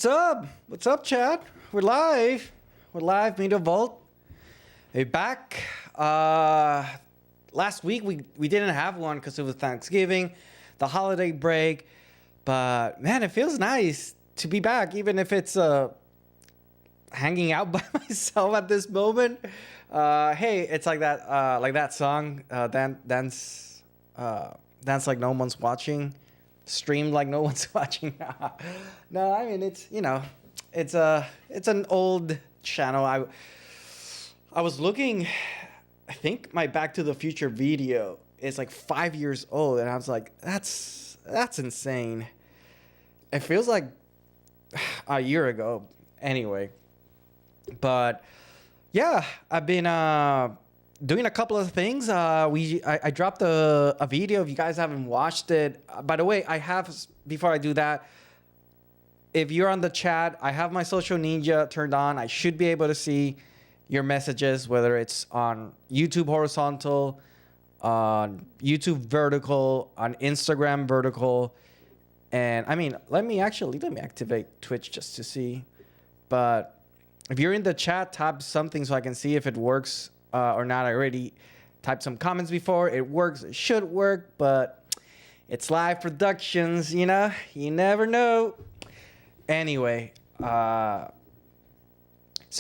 What's up? What's up, Chad? We're live. We're live, Media Vault. Hey, back. Last week we didn't have one because it was Thanksgiving, the holiday break. But man, it feels nice to be back, even if it's hanging out by myself at this moment. Hey, it's like that song, dance like no one's watching. Streamed like no one's watching. No, I mean it's an old channel. I was looking. I think my Back to the Future video is like 5 years old, and I was like, that's insane. It feels like a year ago. Anyway, but yeah, I've been doing a couple of things. I dropped a video. If you guys haven't watched it, by the way, before I do that, if you're on the chat, I have my social ninja turned on. I should be able to see your messages, whether it's on YouTube horizontal, on YouTube vertical, on Instagram vertical. And I mean, let me activate Twitch just to see. But if you're in the chat, type something so I can see if it works or not. I already typed some comments before. It works. It should work, but it's live productions, you know? You never know. Anyway, so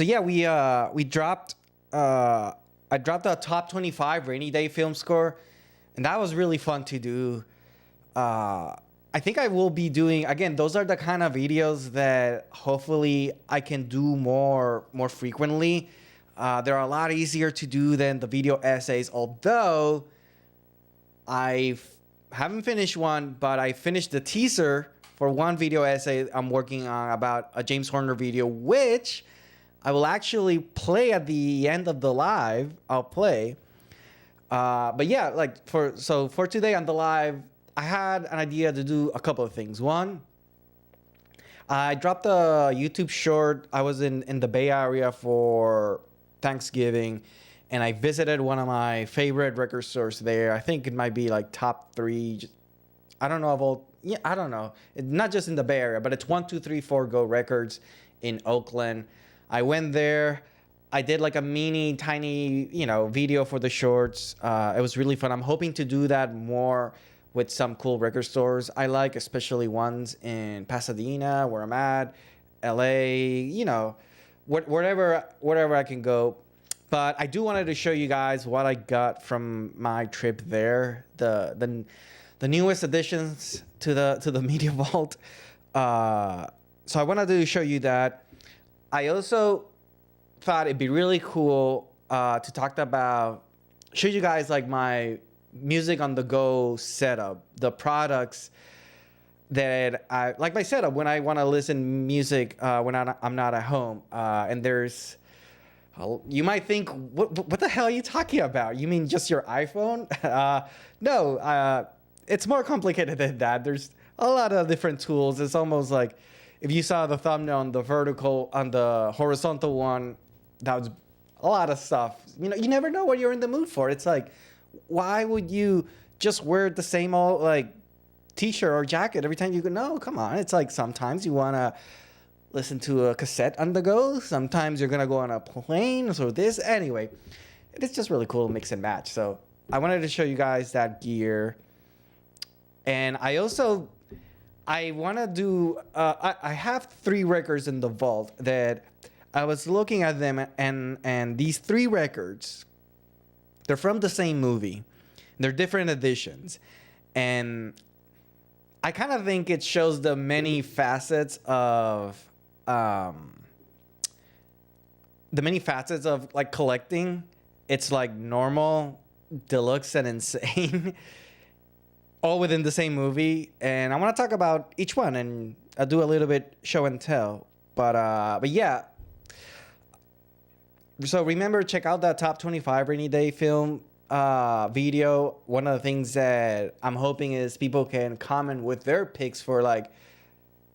yeah, we dropped I dropped a top 25 rainy day film score, and that was really fun to do. I think I will be doing, again, those are the kind of videos that hopefully I can do more frequently. They're a lot easier to do than the video essays, although I haven't finished one, but I finished the teaser for one video essay I'm working on about a James Horner video, which I will actually play at the end of the live. I'll play. But yeah, for today on the live, I had an idea to do a couple of things. One, I dropped a YouTube short. I was in the Bay Area for Thanksgiving, and I visited one of my favorite record stores there. I think it might be like top 3. I don't know of all. Yeah, I don't know. Not just in the Bay Area, but it's 1, 2, 3, 4 Go Records in Oakland. I went there. I did like a tiny, video for the shorts. It was really fun. I'm hoping to do that more with some cool record stores I like, especially ones in Pasadena, where I'm at, LA, wherever I can go. But I do wanted to show you guys what I got from my trip there. The newest additions to the Media Vault. So I wanted to show you that. I also thought it'd be really cool to talk about, show you guys like my music on the go setup, the products that I like, my setup when I want to listen music when I'm not at home. And there's, you might think, what the hell are you talking about? You mean just your iPhone? No, it's more complicated than that. There's a lot of different tools. It's almost like if you saw the thumbnail on the horizontal one, that was a lot of stuff. You never know what you're in the mood for. It's like, why would you just wear the same old like t-shirt or jacket every time you go? No, come on. It's like sometimes you want to listen to a cassette on the go. Sometimes you're going to go on a plane. So this, anyway, it's just really cool to mix and match. So I wanted to show you guys that gear. And I want to do, I have 3 records in the vault that I was looking at them, and these 3 records, they're from the same movie. They're different editions. And I kind of think it shows the many facets of, like collecting. It's like normal, deluxe, and insane. All within the same movie, and I want to talk about each one, and I'll do a little bit show and tell. But yeah. So remember, check out that top 25 rainy day film video. One of the things that I'm hoping is people can comment with their picks for like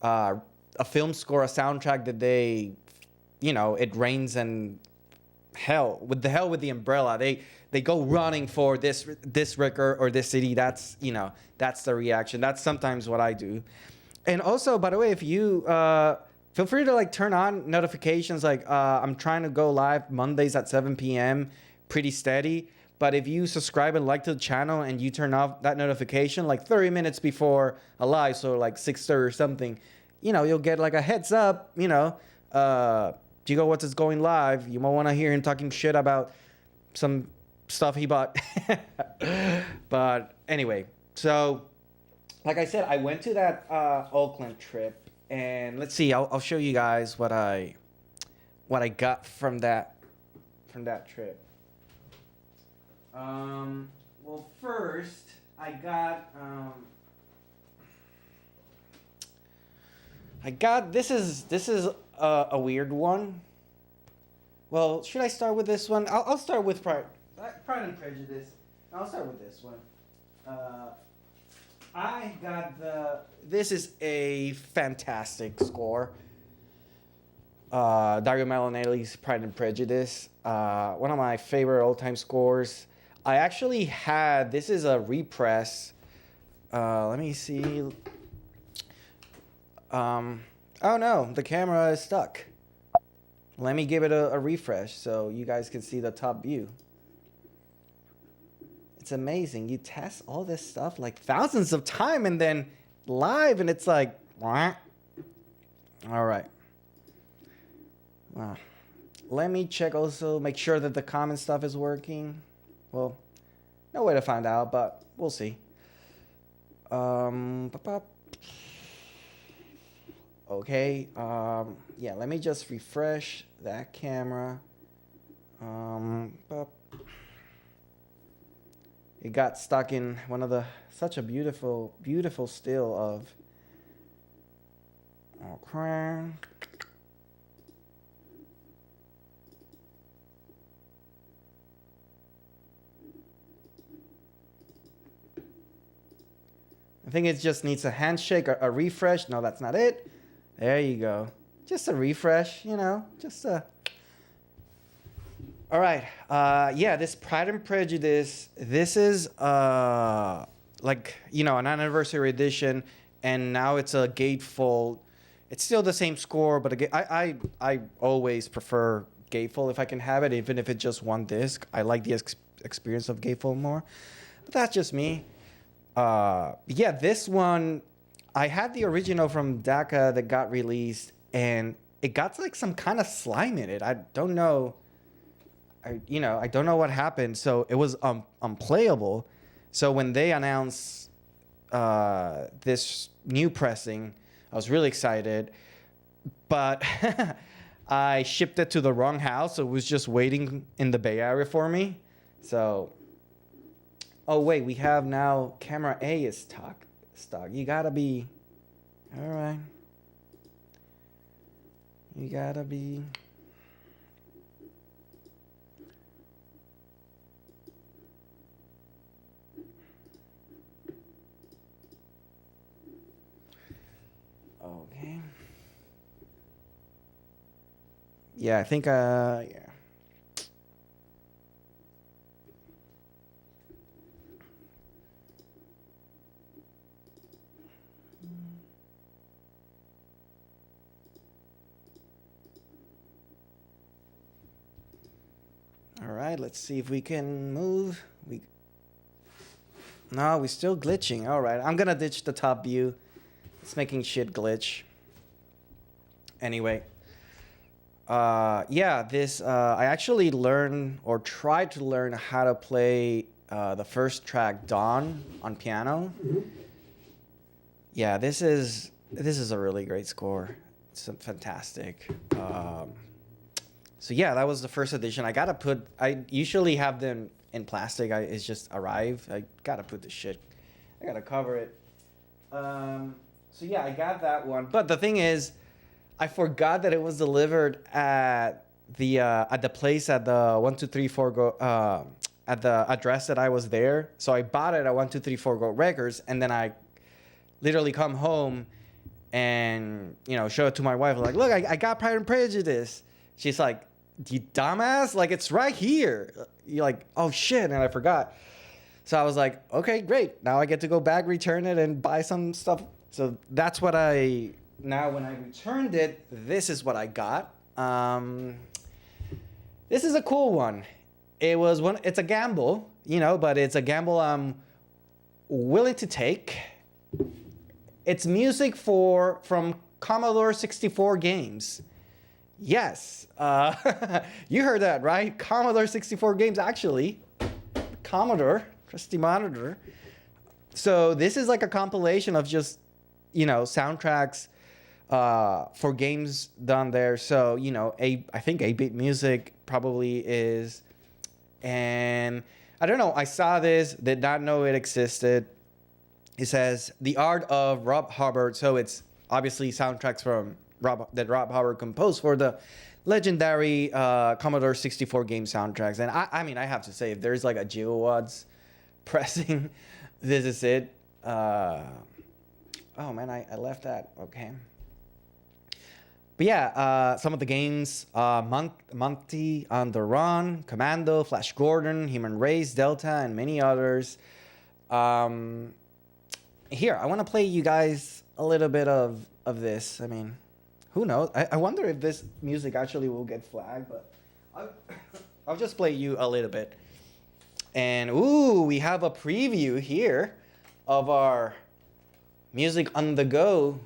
a film score, a soundtrack that they, it rains and hell with the umbrella. They go running for this record or this city. That's the reaction. That's sometimes what I do. And also, by the way, if you feel free to like turn on notifications. Like I'm trying to go live Mondays at 7 p.m. pretty steady. But if you subscribe and like to the channel and you turn off that notification like 30 minutes before a live, so like 6:30 or something, you know, you'll get like a heads up, you know, Jigowatts is going live. You might want to hear him talking shit about some stuff he bought. But anyway, so like I said, I went to that Oakland trip, and let's see, I'll show you guys what I got from that trip. Well, first I got this is a weird one. Well, should I start with this one? I'll start with Pride and Prejudice. I'll start with this one. I got this is a fantastic score. Dario Marianelli's Pride and Prejudice. One of my favorite all-time scores. I actually had, this is a repress. Let me see. Oh no, the camera is stuck. Let me give it a refresh so you guys can see the top view. It's amazing. You test all this stuff like thousands of times and then live and it's like, wah. All right. Wow. Let me check also, make sure that the comment stuff is working. Well, no way to find out, but we'll see. Okay. Yeah, let me just refresh that camera. It got stuck in one of the, such a beautiful, beautiful still of, okay. I think it just needs a handshake or a refresh. No, that's not it. There you go. Just a refresh, you know, just a... All right. Yeah, this Pride and Prejudice, this is like, you know, an anniversary edition, and now it's a gatefold. It's still the same score, but I always prefer gatefold if I can have it, even if it's just one disc. I like the experience of gatefold more. But that's just me. Yeah, this one, I had the original from DACA that got released, and it got like some kind of slime in it. I don't know. I don't know what happened. So it was unplayable. So when they announced this new pressing, I was really excited. But I shipped it to the wrong house. So it was just waiting in the Bay Area for me. So... Oh, wait, we have now camera A is stock. You gotta be... All right. You gotta be... Okay. Yeah, I think, yeah. All right, let's see if we can move. No, we're still glitching. All right, I'm gonna ditch the top view. It's making shit glitch. Anyway, yeah, this I actually learned or tried to learn how to play the first track, Dawn, on piano. Mm-hmm. Yeah, this is a really great score. It's fantastic. So yeah, that was the first edition. I usually have them in plastic. It's just arrived. I gotta put the shit. I gotta cover it. So yeah, I got that one. But the thing is, I forgot that it was delivered at the place at the 1234 Go at the address that I was there. So I bought it at 1234 Go Records, and then I literally come home and show it to my wife. Like, look, I got Pride and Prejudice. She's like, you dumbass, like it's right here. You're like, oh shit, and I forgot. So I was like, okay, great. Now I get to go back, return it, and buy some stuff. So that's what I Now, when I returned it, this is what I got. This is a cool one. It's a gamble, but it's a gamble I'm willing to take. It's music from Commodore 64 games. Yes, you heard that right. Commodore 64 games, actually. Commodore, trusty monitor. So this is like a compilation of just, soundtracks for games done there. So, I think 8-bit music probably is. And I don't know, I saw this, did not know it existed. It says The Art of Rob Hubbard. So it's obviously soundtracks that Rob Hubbard composed for the legendary Commodore 64 game soundtracks. And I have to say, if there's like a Jigowatts pressing, this is it. Oh man, I left that. Okay. But yeah, some of the games, Monty on the Run, Commando, Flash Gordon, Human Race, Delta, and many others. Here, I want to play you guys a little bit of this. I mean, who knows? I wonder if this music actually will get flagged, but I'll just play you a little bit. And ooh, we have a preview here of our music on the go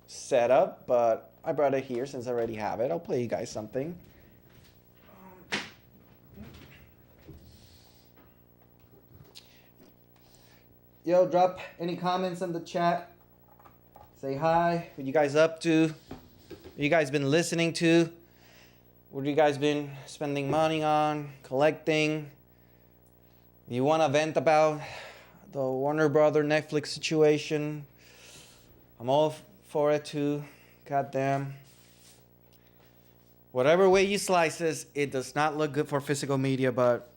setup, but I brought it here since I already have it. I'll play you guys something. Yo, drop any comments in the chat. Say hi. What you guys up to? What you guys been listening to? What you guys been spending money on? Collecting? You want to vent about the Warner Brother Netflix situation? I'm all for it too. Goddamn. Whatever way you slice this, it does not look good for physical media, but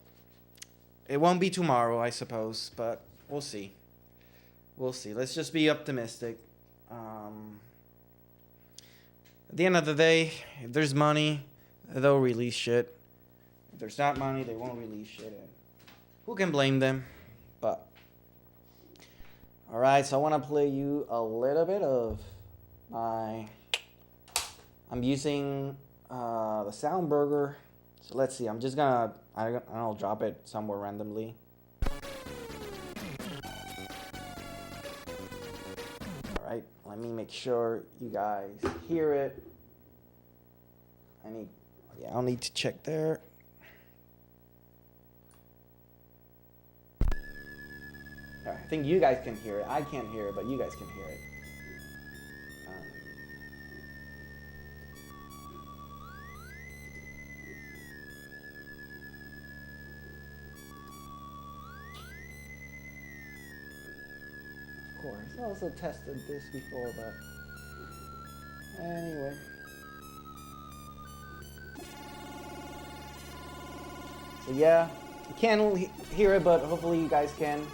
it won't be tomorrow, I suppose. But we'll see. We'll see. Let's just be optimistic. At the end of the day, if there's money, they'll release shit. If there's not money, they won't release shit. And who can blame them? But alright, so I want to play you a little bit of my... I'm using the Soundburger. So let's see. I'm just gonna... I'll drop it somewhere randomly. Alright, let me make sure you guys hear it. I'll need to check there. Alright, I think you guys can hear it. I can't hear it, but you guys can hear it. Of course, I also tested this before, but anyway. So yeah, you can't hear it, but hopefully you guys can.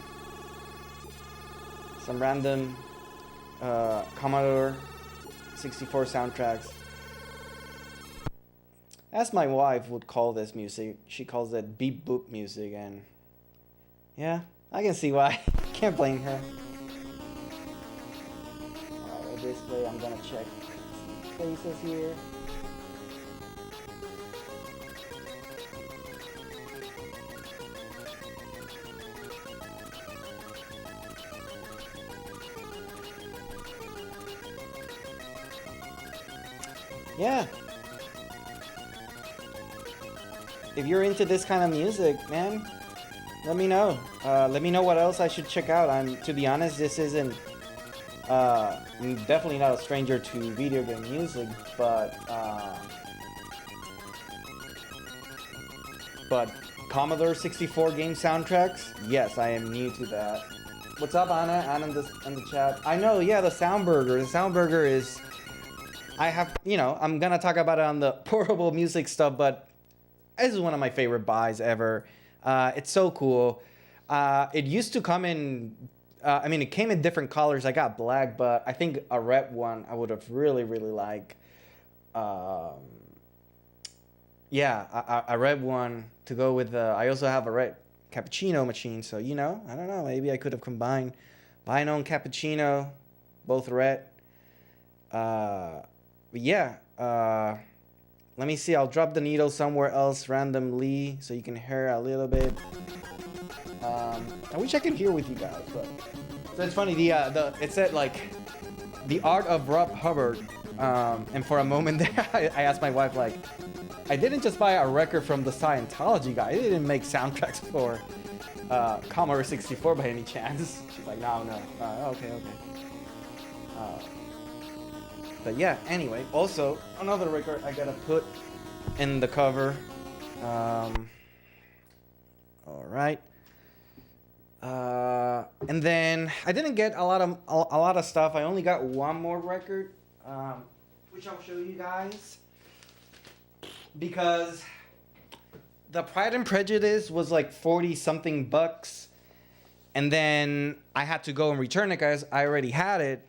Some random Commodore 64 soundtracks. As my wife would call this music, she calls it beep boop music, and yeah, I can see why. Can't blame her. Alright, display, I'm gonna check some places here. Yeah. If you're into this kind of music, man, let me know. Let me know what else I should check out. To be honest, this isn't... I'm definitely not a stranger to video game music, but Commodore 64 game soundtracks? Yes, I am new to that. What's up, Anna? Anna in the chat. I know, yeah, the Soundburger. The Soundburger is... I'm gonna talk about it on the portable music stuff, but this is one of my favorite buys ever. It's so cool. It used to come in, it came in different colors. I got black, but I think a red one I would have really, really liked. A red one to go with I also have a red cappuccino machine, so, I don't know, maybe I could have combined Bino and cappuccino, both red. But yeah. Let me see. I'll drop the needle somewhere else randomly so you can hear a little bit. I wish I could hear with you guys, but so it's funny. It said like the art of Rob Hubbard, and for a moment there, I asked my wife like, I didn't just buy a record from the Scientology guy. I didn't make soundtracks for Commodore 64 by any chance. She's like, no. Okay. But yeah, anyway, also another record I gotta put in the cover. All right. And then I didn't get a lot of stuff. I only got one more record, which I'll show you guys, because the Pride and Prejudice was like 40 something bucks, and then I had to go and return it because I already had it.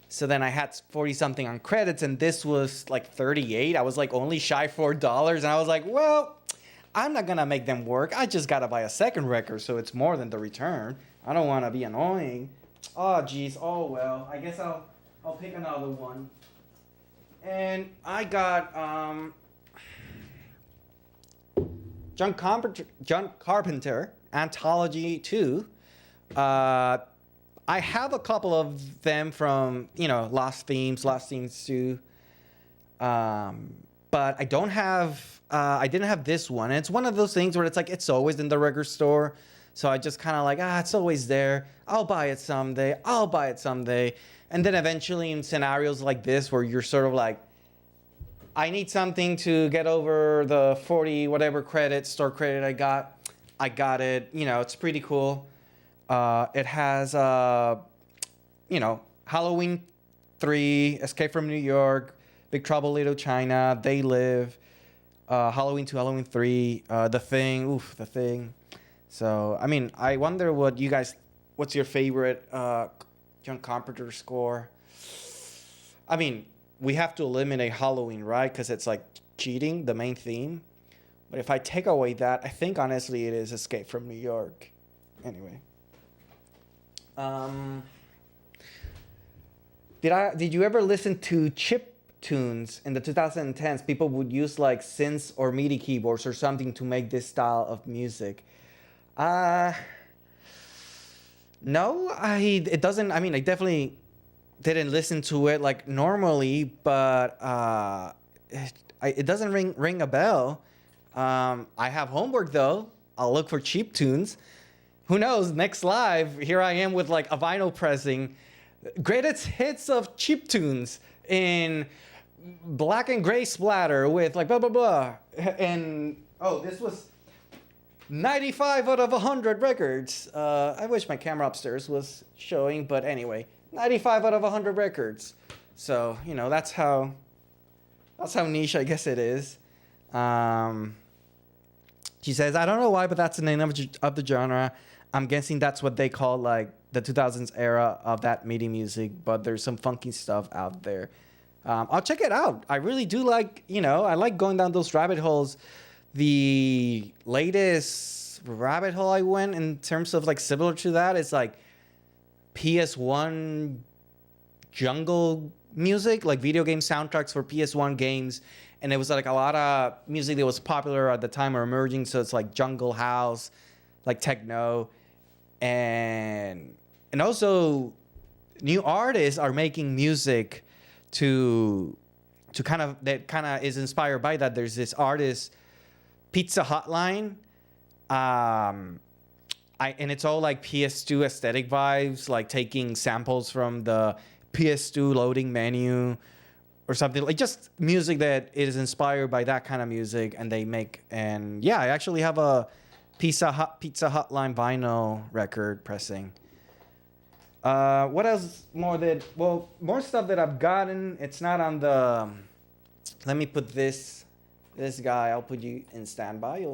So then I had 40 something on credits, and this was like 38. I was like only shy $4, and I was like, well, I'm not gonna make them work. I just gotta buy a second record, so it's more than the return. I don't want to be annoying. Oh geez. Oh well. I guess I'll pick another one. And I got John Carpenter Anthology 2. I have a couple of them from, Lost Themes 2. But I don't have, I didn't have this one. And it's one of those things where it's like, it's always in the record store. So I just kind of like, it's always there. I'll buy it someday. And then eventually in scenarios like this where you're sort of like, I need something to get over the 40 whatever store credit I got it. It's pretty cool. It has, Halloween 3, Escape from New York, Big Trouble Little China, They Live, Halloween 2, Halloween 3, The Thing. So, I mean, I wonder what's your favorite John Carpenter score? I mean, we have to eliminate Halloween, right? Because it's like cheating, the main theme. But if I take away that, I think honestly it is Escape from New York. Anyway. Did you ever listen to chip tunes in the 2010s? People would use like synths or MIDI keyboards or something to make this style of music. No, it doesn't. I mean, I definitely didn't listen to it like normally, but it doesn't ring a bell. I have homework though. I'll look for cheap tunes. Who knows? Next live, here I am with like a vinyl pressing, greatest hits of cheap tunes in black and gray splatter with like blah blah blah. And this was 95 out of 100 records. I wish my camera upstairs was showing, but anyway, 95 out of 100 records. So that's how niche I guess it is. She says, I don't know why, but that's the name of the genre. I'm guessing that's what they call like the 2000s era of that MIDI music, but there's some funky stuff out there. I'll check it out. I really do like, I like going down those rabbit holes. The latest rabbit hole I went in terms of like similar to that is like PS1 jungle music, like video game soundtracks for PS1 games. And it was like a lot of music that was popular at the time or emerging. So it's like jungle house, like techno. And also new artists are making music that kind of is inspired by that. There's this artist, Pizza Hotline. And it's all like PS2 aesthetic vibes, like taking samples from the PS2 loading menu or something, like just music that is inspired by that kind of music, and they make. And yeah, I actually have a Pizza Hotline vinyl record pressing. What else more stuff that I've gotten. It's not on the. Let me put this guy. I'll put you in standby.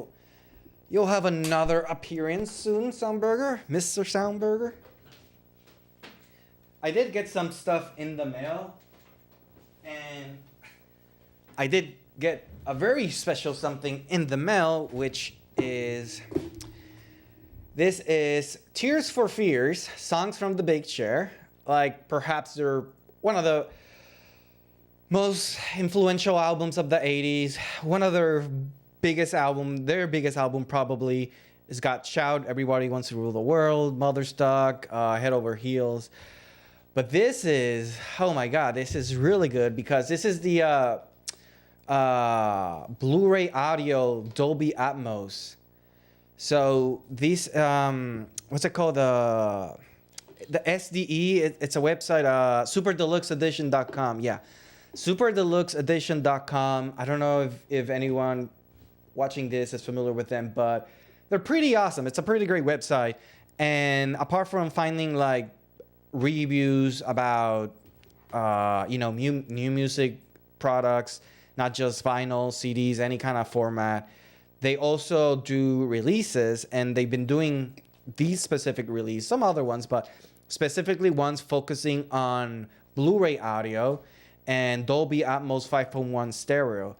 You'll have another appearance soon, Soundburger, Mr. Soundburger. I did get some stuff in the mail, and I did get a very special something in the mail, which is, this is Tears for Fears, songs from the big chair. Like perhaps they're one of the most influential albums of the 80s. One of their biggest album probably is Got Shout, Everybody Wants to Rule the World, Motherstuck, Head Over Heels. But this is, oh my God, this is really good because this is the Blu-ray audio Dolby Atmos. So these, what's it called? The SDE, it's a website, superdeluxeedition.com. Yeah, superdeluxeedition.com. I don't know if anyone watching this is familiar with them, but they're pretty awesome. It's a pretty great website. And apart from finding like reviews about, new music products, not just vinyl, CDs, any kind of format, they also do releases, and they've been doing these specific releases, some other ones, but specifically ones focusing on Blu-ray audio and Dolby Atmos 5.1 stereo.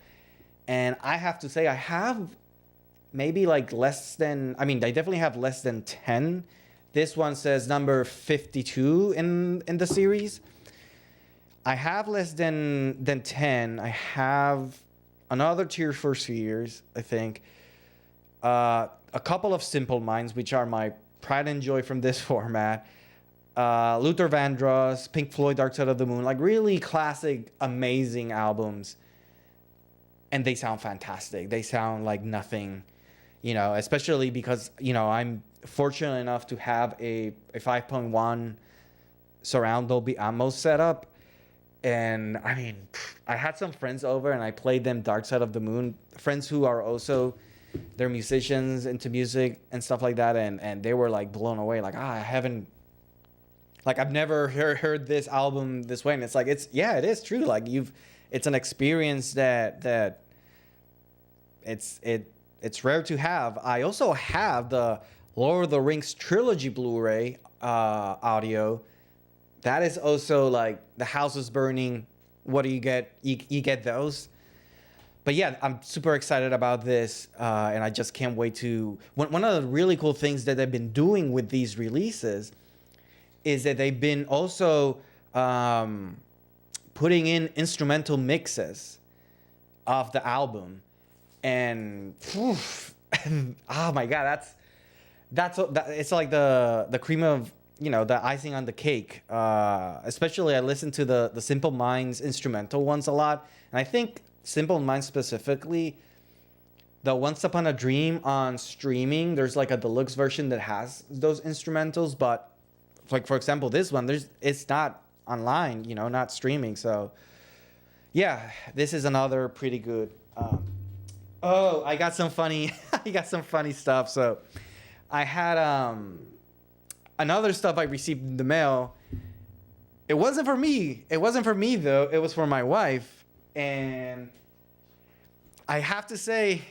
And I have to say, I have maybe like I definitely have less than 10. This one says number 52 in the series. I have less than 10. I have another Tears for Fears, I think. A couple of Simple Minds, which are my pride and joy from this format. Luther Vandross, Pink Floyd, Dark Side of the Moon, like really classic, amazing albums. And they sound fantastic. They sound like nothing, especially because, I'm fortunate enough to have a 5.1 surround Dolby Atmos setup. And I mean, I had some friends over and I played them Dark Side of the Moon, friends who are also, they're musicians into music and stuff like that. And they were like blown away. Like, I've never heard this album this way. And it's like, it is true. Like it's an experience that it's rare to have. I also have the Lord of the Rings trilogy Blu-ray audio. That is also like The House is Burning. What do you get? You get those. But yeah, I'm super excited about this, and I just can't wait to. One of the really cool things that they've been doing with these releases is that they've been also putting in instrumental mixes of the album, and oh my God, it's like the cream of the icing on the cake. Especially I listen to the Simple Minds instrumental ones a lot, and I think Simple Minds specifically, the Once Upon a Dream on streaming, there's like a deluxe version that has those instrumentals, but like for example this one, it's not online, not streaming. So yeah, this is another pretty good. I got some funny stuff. So I had another stuff I received in the mail. It wasn't for me though. It was for my wife. And I have to say,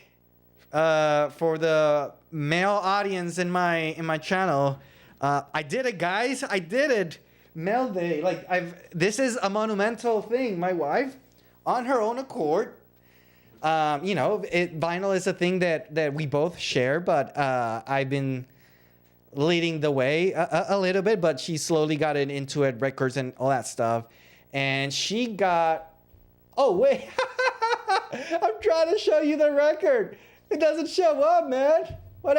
for the male audience in my channel, I did it, guys. I did it. Mail day. This is a monumental thing. My wife, on her own accord, vinyl is a thing that we both share, but I've been leading the way a little bit, but she slowly got into it, records and all that stuff. And she got, oh wait, I'm trying to show you the record. It doesn't show up, man. What?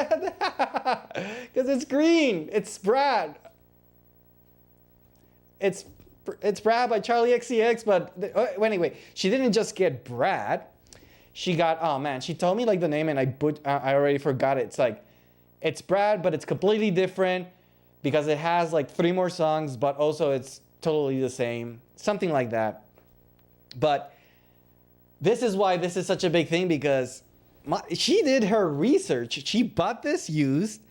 Because it's green. It's Brad. It's Brad by Charlie XCX. But anyway, she didn't just get Brad. She got, oh man, she told me like the name and I already forgot it. It's Brad, but it's completely different because it has like 3 more songs, but also it's totally the same. Something like that. But this is why this is such a big thing, because she did her research. She bought this used,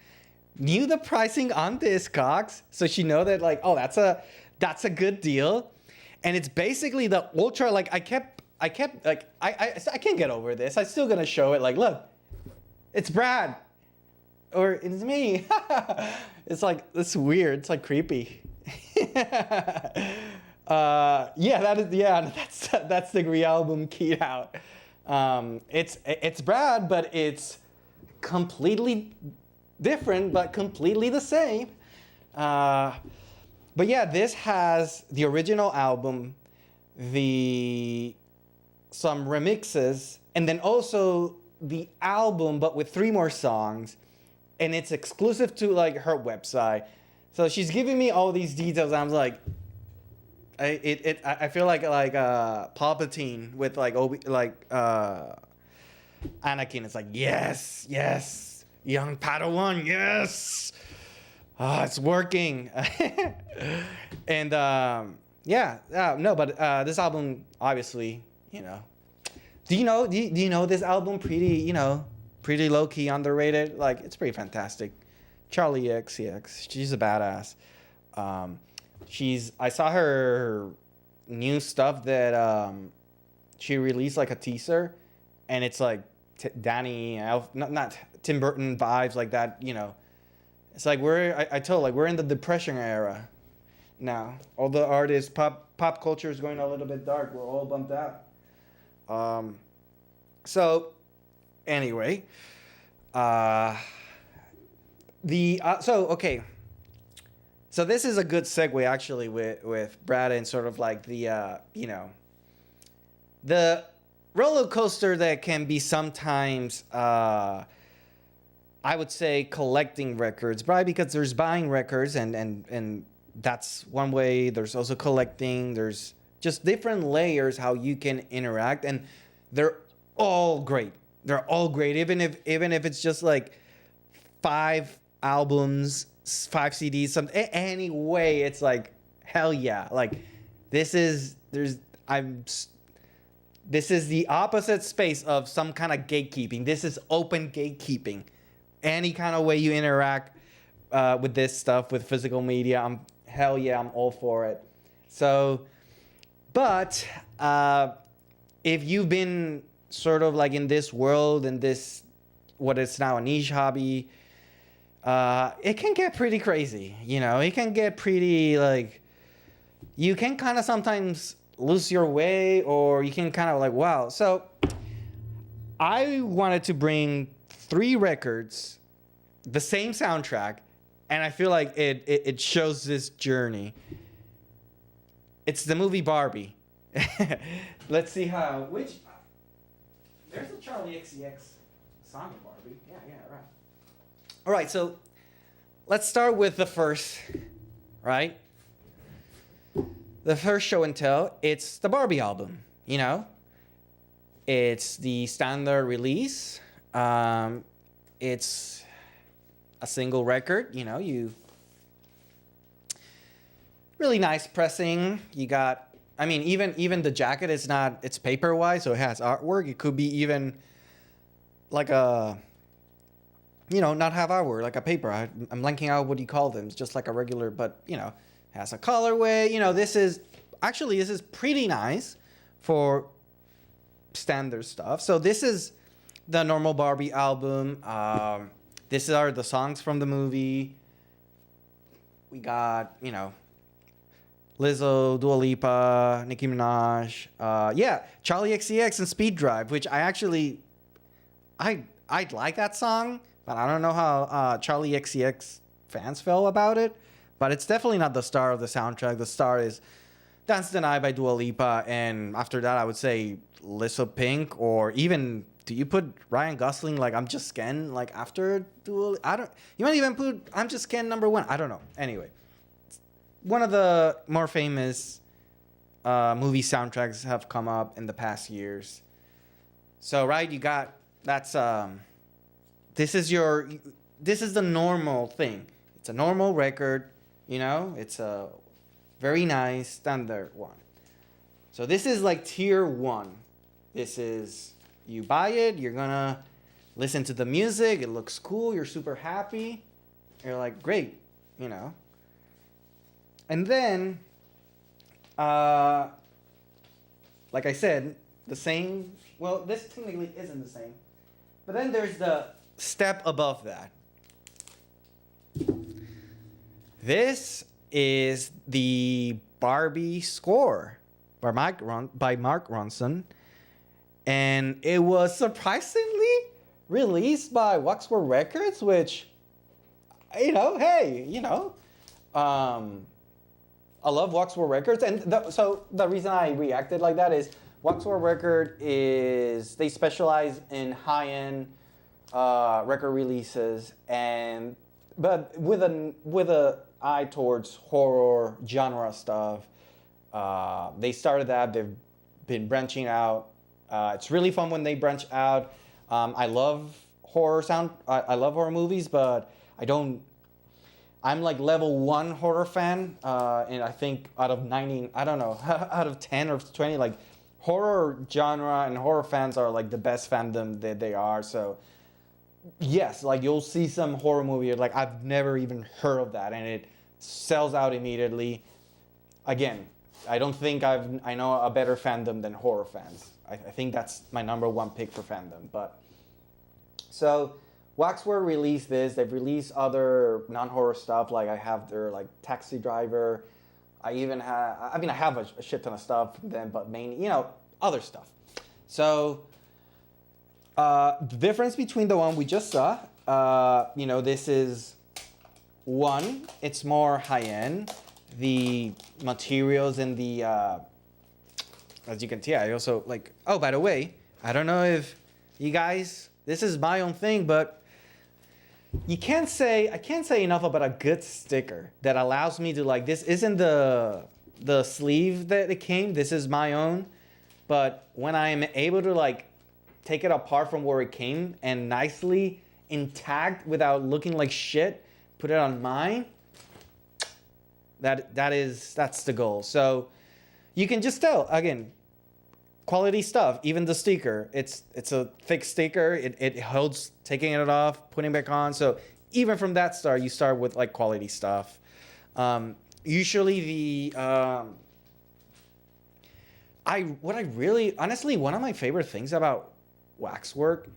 knew the pricing on Discogs, so she know that like, oh, that's a good deal. And it's basically the ultra, like I kept like, I can't get over this. I'm still gonna show it, like, look, it's Brad. Or it's me. It's like, it's weird. It's like creepy. That's the Gree album keyed out. It's Brad, but it's completely different, but completely the same. But yeah, this has the original album, the some remixes, and then also the album, but with 3 more songs, and it's exclusive to like her website. So she's giving me all these details. I'm like, I feel like Palpatine with like Anakin. It's like yes, young Padawan, yes. It's working. And no, but this album, obviously, you know. Do you know this album? Pretty low key underrated. Like, it's pretty fantastic. Charlie XCX, she's a badass. I saw her new stuff that she released, like a teaser, and it's like not Tim Burton vibes like that. You know, it's like we're in the Depression era now. All the artists, pop culture is going a little bit dark. We're all bummed out. So anyway, okay. So this is a good segue actually with Brad and sort of like the the roller coaster that can be sometimes I would say collecting records, right? Because there's buying records and that's one way. There's also collecting. There's just different layers how you can interact, and they're all great. They're all great, even if it's just like 5 albums, 5 CDs, anyway, it's like hell yeah. Like this is the opposite space of some kind of gatekeeping. This is open gatekeeping. Any kind of way you interact with this stuff, with physical media, I'm all for it. So, but if you've been sort of like in this world, in this what is now a niche hobby, it can get pretty crazy. You know, it can get pretty like, you can kind of sometimes lose your way, or you can kind of like, wow. So I wanted to bring 3 records, the same soundtrack, and I feel like it shows this journey. It's the movie Barbie. Let's see there's a Charlie XCX song in Barbie. Yeah, right. All right, so let's start with the first, right? The first show and tell. It's the Barbie album, you know? It's the standard release. It's a single record, you know, really nice pressing. You got, I mean, even the jacket is not, it's paper-wise, so it has artwork. It could be even like a, you know, not have artwork, like a paper. I'm blanking out what you call them. It's just like a regular, but, you know, has a colorway. You know, this is pretty nice for standard stuff. So this is the normal Barbie album. These are the songs from the movie. We got, you know, Lizzo, Dua Lipa, Nicki Minaj. Charlie XCX and Speed Drive, which I like that song, but I don't know how Charlie XCX fans feel about it. But it's definitely not the star of the soundtrack. The star is Dance the Night by Dua Lipa, and after that I would say Lizzo Pink, or even, do you put Ryan Gosling like I'm Just Ken like after Dua? You might even put I'm Just Ken number 1. I don't know. Anyway, one of the more famous movie soundtracks have come up in the past years. So right, you got this is the normal thing. It's a normal record, you know. It's a very nice standard one. So this is like tier 1. This is, you buy it, you're gonna listen to the music, it looks cool, you're super happy, you're like, great, you know. And then, like I said, the same, well, this technically isn't the same, but then there's the step above that. This is the Barbie score by Mark Ronson, and it was surprisingly released by Waxwork Records, which, you know, hey, you know, I love Waxworld Records, and so the reason I reacted like that is Waxworld Record is they specialize in high-end record releases, and but with a eye towards horror genre stuff. They started that. They've been branching out. It's really fun when they branch out. I love horror sound. I love horror movies, but I don't. I'm like level 1 horror fan, and I think out of 90, I don't know, out of 10 or 20, like horror genre and horror fans are like the best fandom that they are. So yes, like you'll see some horror movie like I've never even heard of that, and it sells out immediately. Again, I don't think I know a better fandom than horror fans. I think that's my number 1 pick for fandom. But so Waxworld released this. They've released other non-horror stuff. Like I have their like Taxi Driver. I even have. I mean, I have a shit ton of stuff from them, but mainly, other stuff. So the difference between the one we just saw, this is one. It's more high end. The materials and the, as you can see, I also like. Oh, by the way, I don't know if you guys. This is my own thing, but. I can't say enough about a good sticker that allows me to like, this isn't the sleeve that it came, this is my own, but when I am able to like take it apart from where it came and nicely intact without looking like shit, put it on mine, that's the goal. So you can just tell, again, quality stuff. Even the sticker, it's a thick sticker. It holds taking it off, putting it back on. So even from that start, you start with like quality stuff. Usually honestly, one of my favorite things about waxwork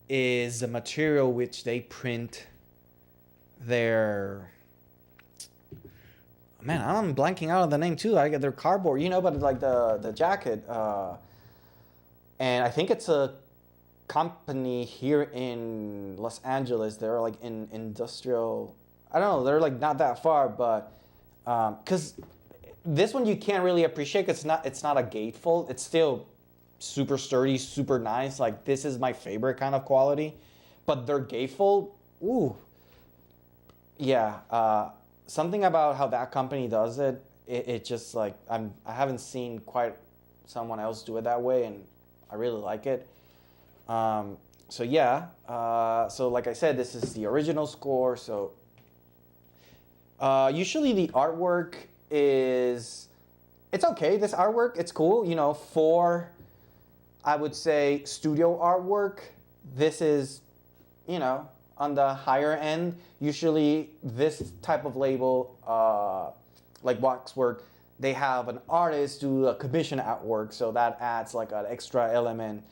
is the material which they print their. Man, I'm blanking out on the name too. I get their cardboard, but like the jacket. And I think it's a company here in Los Angeles. They're like in industrial. I don't know. They're like not that far, but because this one you can't really appreciate. 'Cause it's not a gatefold. It's still super sturdy, super nice. Like this is my favorite kind of quality. But their gatefold, ooh, yeah. Something about how that company does it. It just like I haven't seen quite someone else do it that way, and I really like it. So yeah. So like I said, this is the original score. So usually the artwork it's okay. This artwork, it's cool. For I would say studio artwork, this is on the higher end. Usually this type of label, like Waxwork, they have an artist do a commission artwork, so that adds like an extra element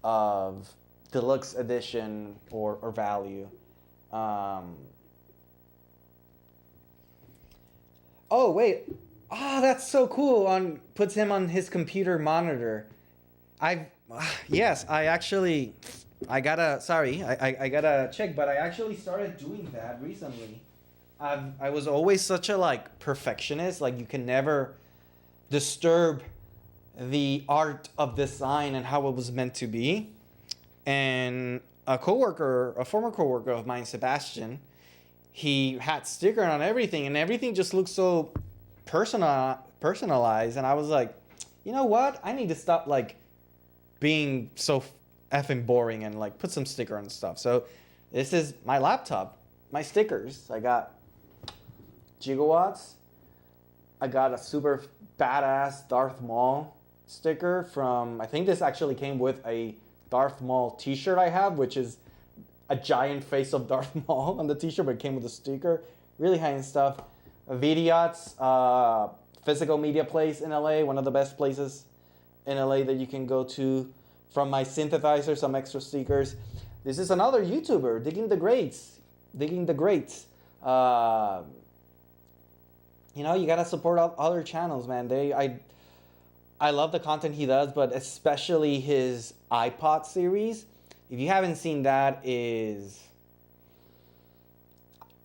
of deluxe edition or value. Oh wait, that's so cool. Puts him on his computer monitor. Yes, I gotta check, but I actually started doing that recently. I was always such a like perfectionist. Like you can never disturb the art of design and how it was meant to be. And a former coworker of mine, Sebastian, he had sticker on everything, and everything just looked so personalized. And I was like, you know what? I need to stop like being so effing boring and like put some sticker on stuff. So this is my laptop, my stickers. I got Jigowatts. I got a super badass Darth Maul sticker from, I think this actually came with a Darth Maul t-shirt I have, which is a giant face of Darth Maul on the t-shirt, but it came with a sticker. Really high-end stuff. Vidiot's, physical media place in LA, one of the best places in LA that you can go to. From my synthesizer, some extra stickers. This is another YouTuber, Digging the Greats. You gotta support other channels, man. I love the content he does, but especially his iPod series. If you haven't seen that,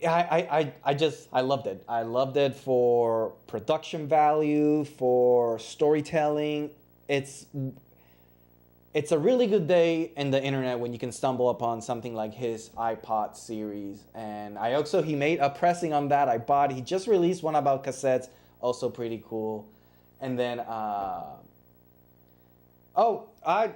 I loved it. I loved it for production value, for storytelling. It's it's a really good day in the internet when you can stumble upon something like his iPod series. And I also, he made a pressing on that I bought. He just released one about cassettes, also pretty cool. And then, oh, I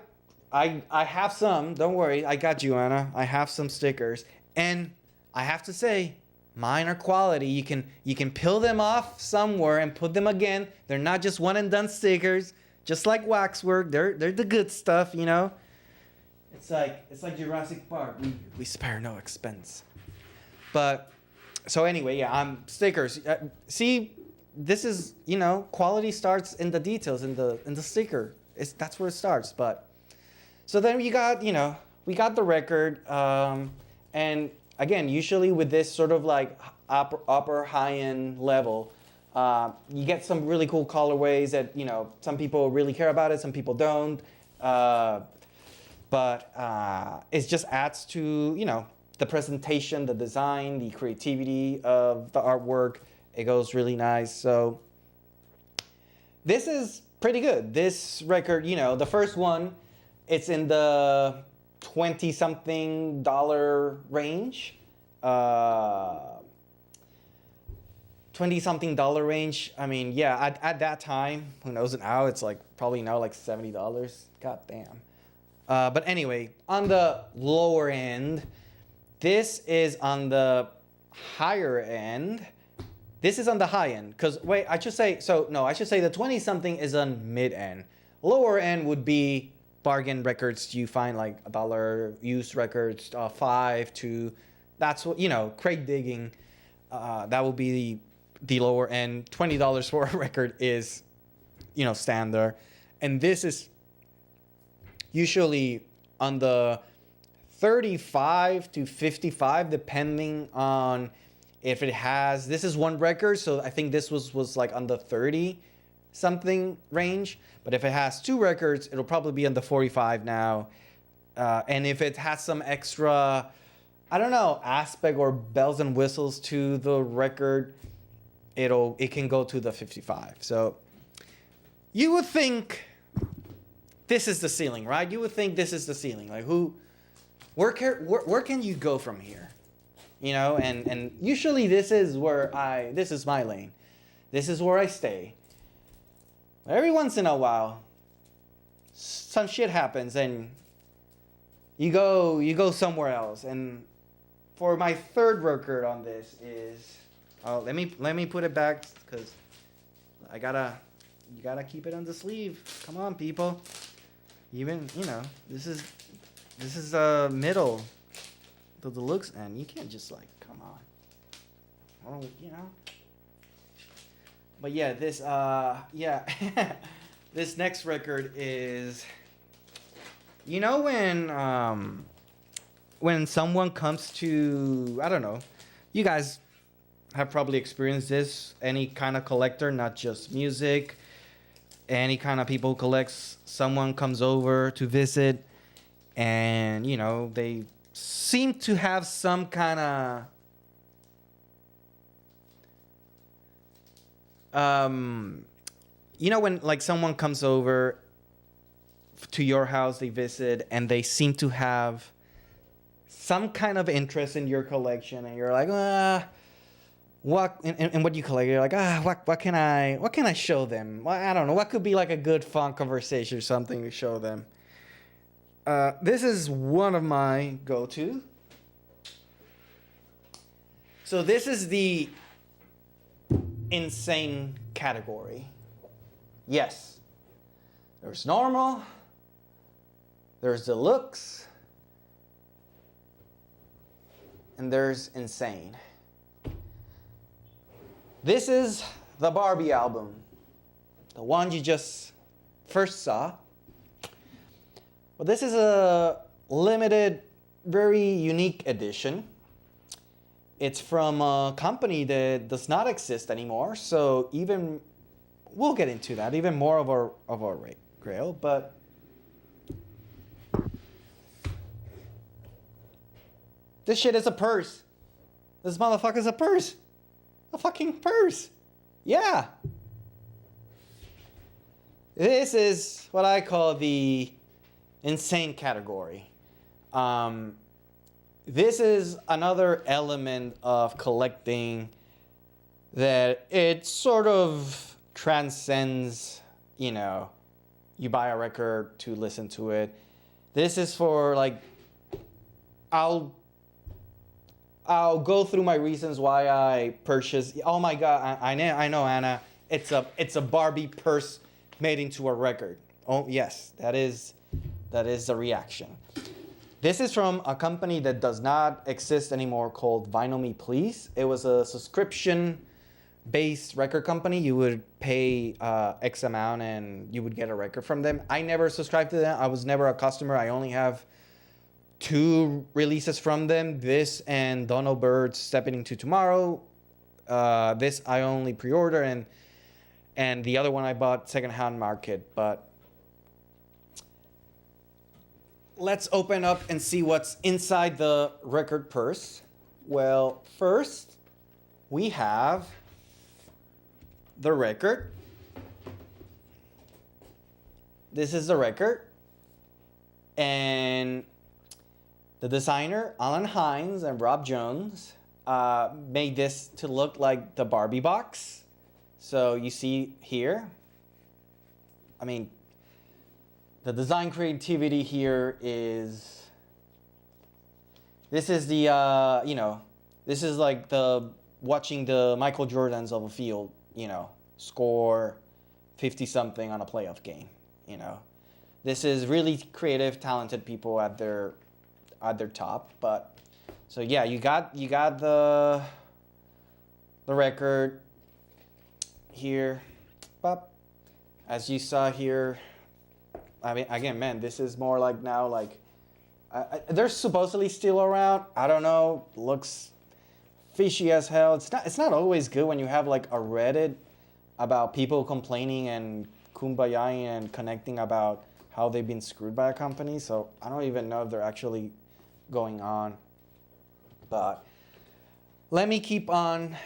have some. Don't worry, I got you, Anna. I have some stickers, and I have to say, mine are quality. You can peel them off somewhere and put them again. They're not just one and done stickers. Just like waxwork, they're the good stuff, you know. It's like Jurassic Park. We spare no expense. But so anyway, yeah, stickers. See, this is, you know, quality starts in the details, in the sticker. That's where it starts. But so then we got the record, and again, usually with this sort of like upper high end level. You get some really cool colorways that, you know, some people really care about it, some people don't. But it just adds to, you know, the presentation, the design, the creativity of the artwork. It goes really nice. So this is pretty good. This record, you know, the first one, it's in the $20-something range. $20-something range. I mean, yeah, at that time, who knows now, it's like probably now like $70. God damn. But anyway, on the lower end, this is on the higher end. This is on the high end. Because, wait, I should say the 20-something is on mid-end. Lower end would be bargain records. You find like $1 used records, 5 to, that's what, you know, crate digging. That would be the lower end. $20 for a record is, you know, standard. And this is usually on the 35 to 55, depending on if it has, this is one record, so I think this was like on the 30 something range. But if it has two records, it'll probably be on the 45 now. And if it has some extra, I don't know, aspect or bells and whistles to the record, it can go to the 55. So you would think this is the ceiling, right? You would think this is the ceiling. Like where can you go from here? You know, and usually this is my lane. This is where I stay. Every once in a while, some shit happens and you go somewhere else. And for my third record on this is, let me put it back because you gotta keep it on the sleeve. Come on, people. Even, you know, this is middle, the Deluxe end. You can't just like, come on. Well, you know. But yeah, this this next record is, you know, when someone comes to, I don't know, you guys have probably experienced this, any kind of collector, not just music, any kind of people who collects, someone comes over to visit, and, you know, they seem to have some kind of you know, when like someone comes over to your house, they visit, and they seem to have some kind of interest in your collection, and you're like, what and what you collect? You're like, what can I show them? Well, I don't know. What could be like a good fun conversation or something to show them? This is one of my go-to. So this is the insane category. Yes. There's normal. There's deluxe. And there's insane. This is the Barbie album. The one you just first saw. Well, this is a limited, very unique edition. It's from a company that does not exist anymore, so even we'll get into that, even more of our grail, but this shit is a purse. This motherfucker's a purse. A fucking purse. Yeah. This is what I call the insane category. This is another element of collecting that it sort of transcends, you know, you buy a record to listen to it. This is for like, I'll go through my reasons why I purchased. Oh my God, I know, Anna. It's a Barbie purse made into a record. Oh yes, that is the reaction. This is from a company that does not exist anymore called Vinyl Me Please. It was a subscription-based record company. You would pay X amount and you would get a record from them. I never subscribed to them. I was never a customer. I only have 2 releases from them. This and Donald Byrd's Stepping Into Tomorrow. This I only pre-order and the other one I bought secondhand market. But let's open up and see what's inside the record purse. Well, first we have the record. This is the record. And the designer, Alan Hines and Rob Jones, made this to look like the Barbie box. So you see here, I mean, the design creativity here is, this is the, this is like watching the Michael Jordans of a field, score 50 something on a playoff game, This is really creative, talented people at their top. But so yeah, you got the record here, as you saw here. I mean, again, man, this is more like now, like they're supposedly still around. I don't know. Looks fishy as hell. It's not always good when you have like a Reddit about people complaining and kumbayaing and connecting about how they've been screwed by a company. So I don't even know if they're actually going on. But let me keep on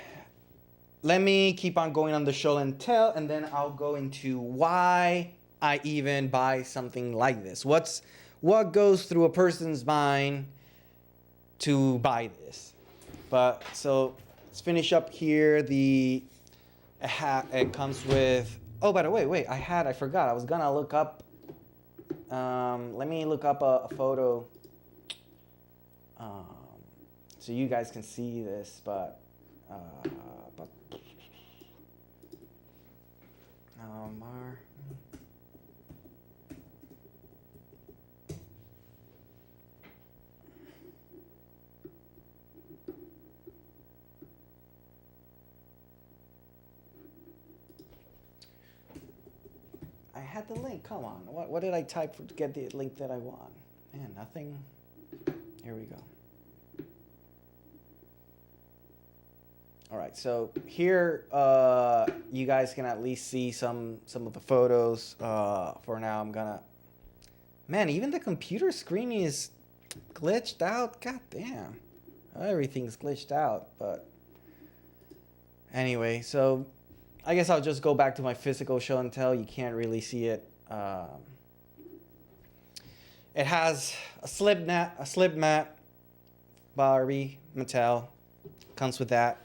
going on the show and tell, and then I'll go into why I even buy something like this. What goes through a person's mind to buy this? But so let's finish up here. It comes with. Oh, by the way, wait. I forgot. I was gonna look up. Let me look up a photo. So you guys can see this, but. I had the link. Come on. What did I type to get the link that I want? Man, nothing. Here we go. All right. So here, you guys can at least see some of the photos. For now, I'm gonna. Man, even the computer screen is glitched out. God damn. Everything's glitched out. But anyway, so I guess I'll just go back to my physical show and tell. You can't really see it. It has a slip mat, Barbie, Mattel. Comes with that.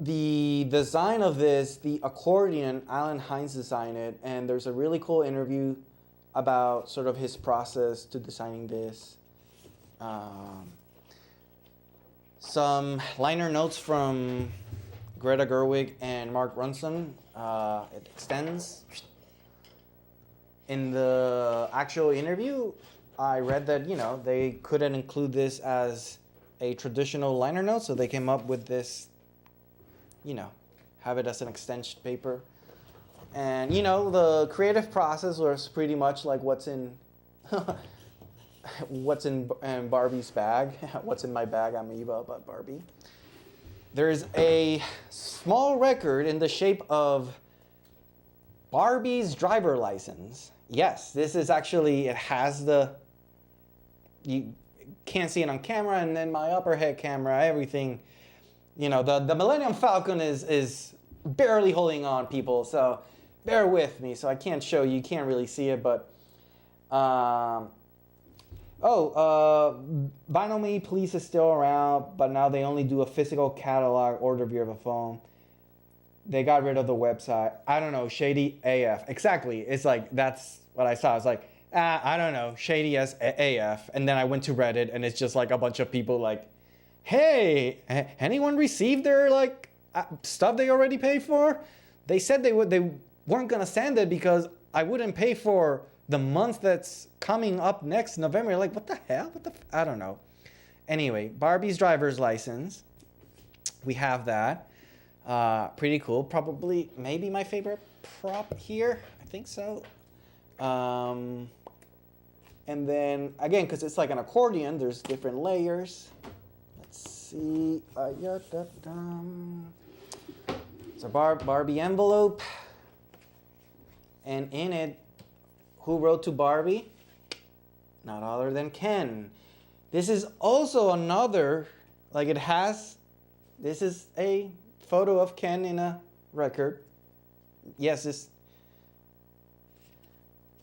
The design of this, the accordion, Alan Hines designed it, and there's a really cool interview about sort of his process to designing this. Some liner notes from Greta Gerwig and Mark Ronson. It extends. In the actual interview, I read that, they couldn't include this as a traditional liner note, so they came up with this, have it as an extension paper. And, the creative process was pretty much like what's in Barbie's bag. What's in my bag, amoeba, but Barbie. There's a small record in the shape of Barbie's driver license. Yes, this is actually, it can't see it on camera, and then my upper head camera, everything. You know, the Millennium Falcon is barely holding on, people. So bear with me. So I can't show you. You can't really see it, but Vinyl Me Please is still around, but now they only do a physical catalog order via the phone. They got rid of the website. I don't know, shady AF. Exactly. It's like, that's what I saw. It's like, I don't know, shady as AF. And then I went to Reddit, and it's just like a bunch of people like, hey, anyone received their like stuff they already paid for? They said they weren't gonna send it because I wouldn't pay for the month that's coming up next November. Like, what the hell? I don't know. Anyway, Barbie's driver's license. We have that. Pretty cool. Probably, maybe my favorite prop here. I think so. And then, again, because it's like an accordion, there's different layers. Let's see. It's a Barbie envelope. And in it, who wrote to Barbie? Not other than Ken. This is also another, like it has, this is a photo of Ken in a record. Yes, this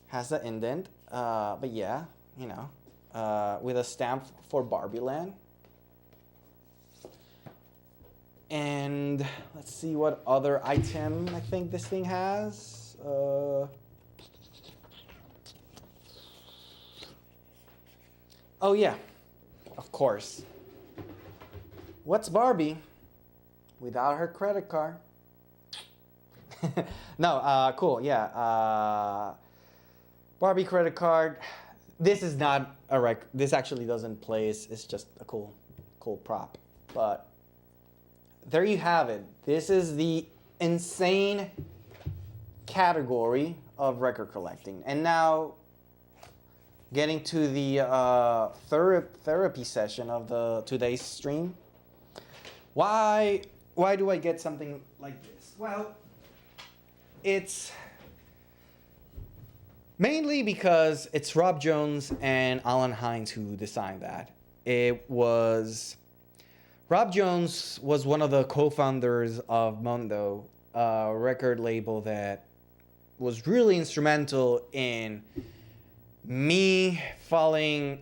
has the indent, but yeah, you know, with a stamp for Barbie Land. And let's see what other item I think this thing has. Oh yeah, of course. What's Barbie without her credit card? No, cool, yeah. Barbie credit card. This is not a this actually doesn't play. It's just a cool prop. But there you have it. This is the insane category of record collecting. And now, getting to the therapy session of today's stream. Why do I get something like this? Well, it's mainly because it's Rob Jones and Alan Hines who designed that. Rob Jones was one of the co-founders of Mondo, a record label that was really instrumental in me falling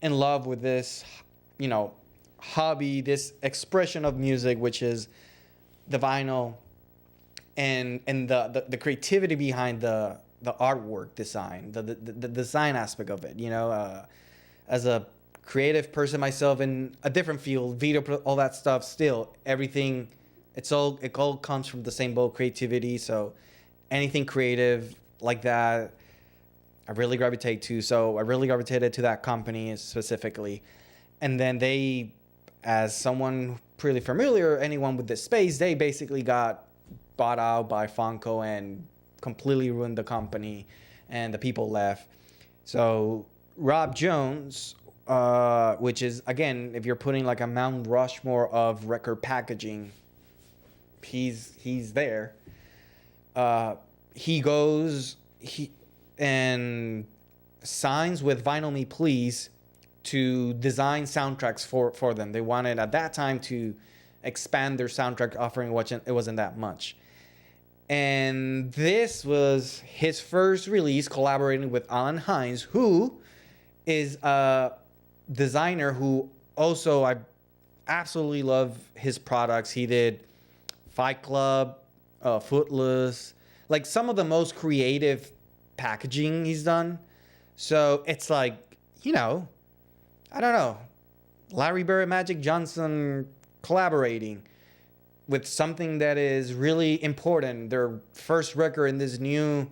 in love with this, you know, hobby, this expression of music, which is the vinyl, and the creativity behind the artwork design, the design aspect of it. You know, as a creative person myself in a different field, video, all that stuff. Still, everything, it all comes from the same bowl, creativity. So anything creative like that, I really gravitate to. So I really gravitated to that company specifically. And then they, as someone pretty familiar, anyone with this space, they basically got bought out by Funko and completely ruined the company, and the people left. So Rob Jones, which is, again, if you're putting like a Mount Rushmore of record packaging, he's there. He and signs with Vinyl Me Please to design soundtracks for them. They wanted at that time to expand their soundtrack offering, which it wasn't that much. And this was his first release, collaborating with Alan Hines, who is a designer who also, I absolutely love his products. He did Fight Club, Footloose, like some of the most creative packaging he's done. So it's like, you know, I don't know, Larry Bird, Magic Johnson collaborating with something that is really important, their first record in this new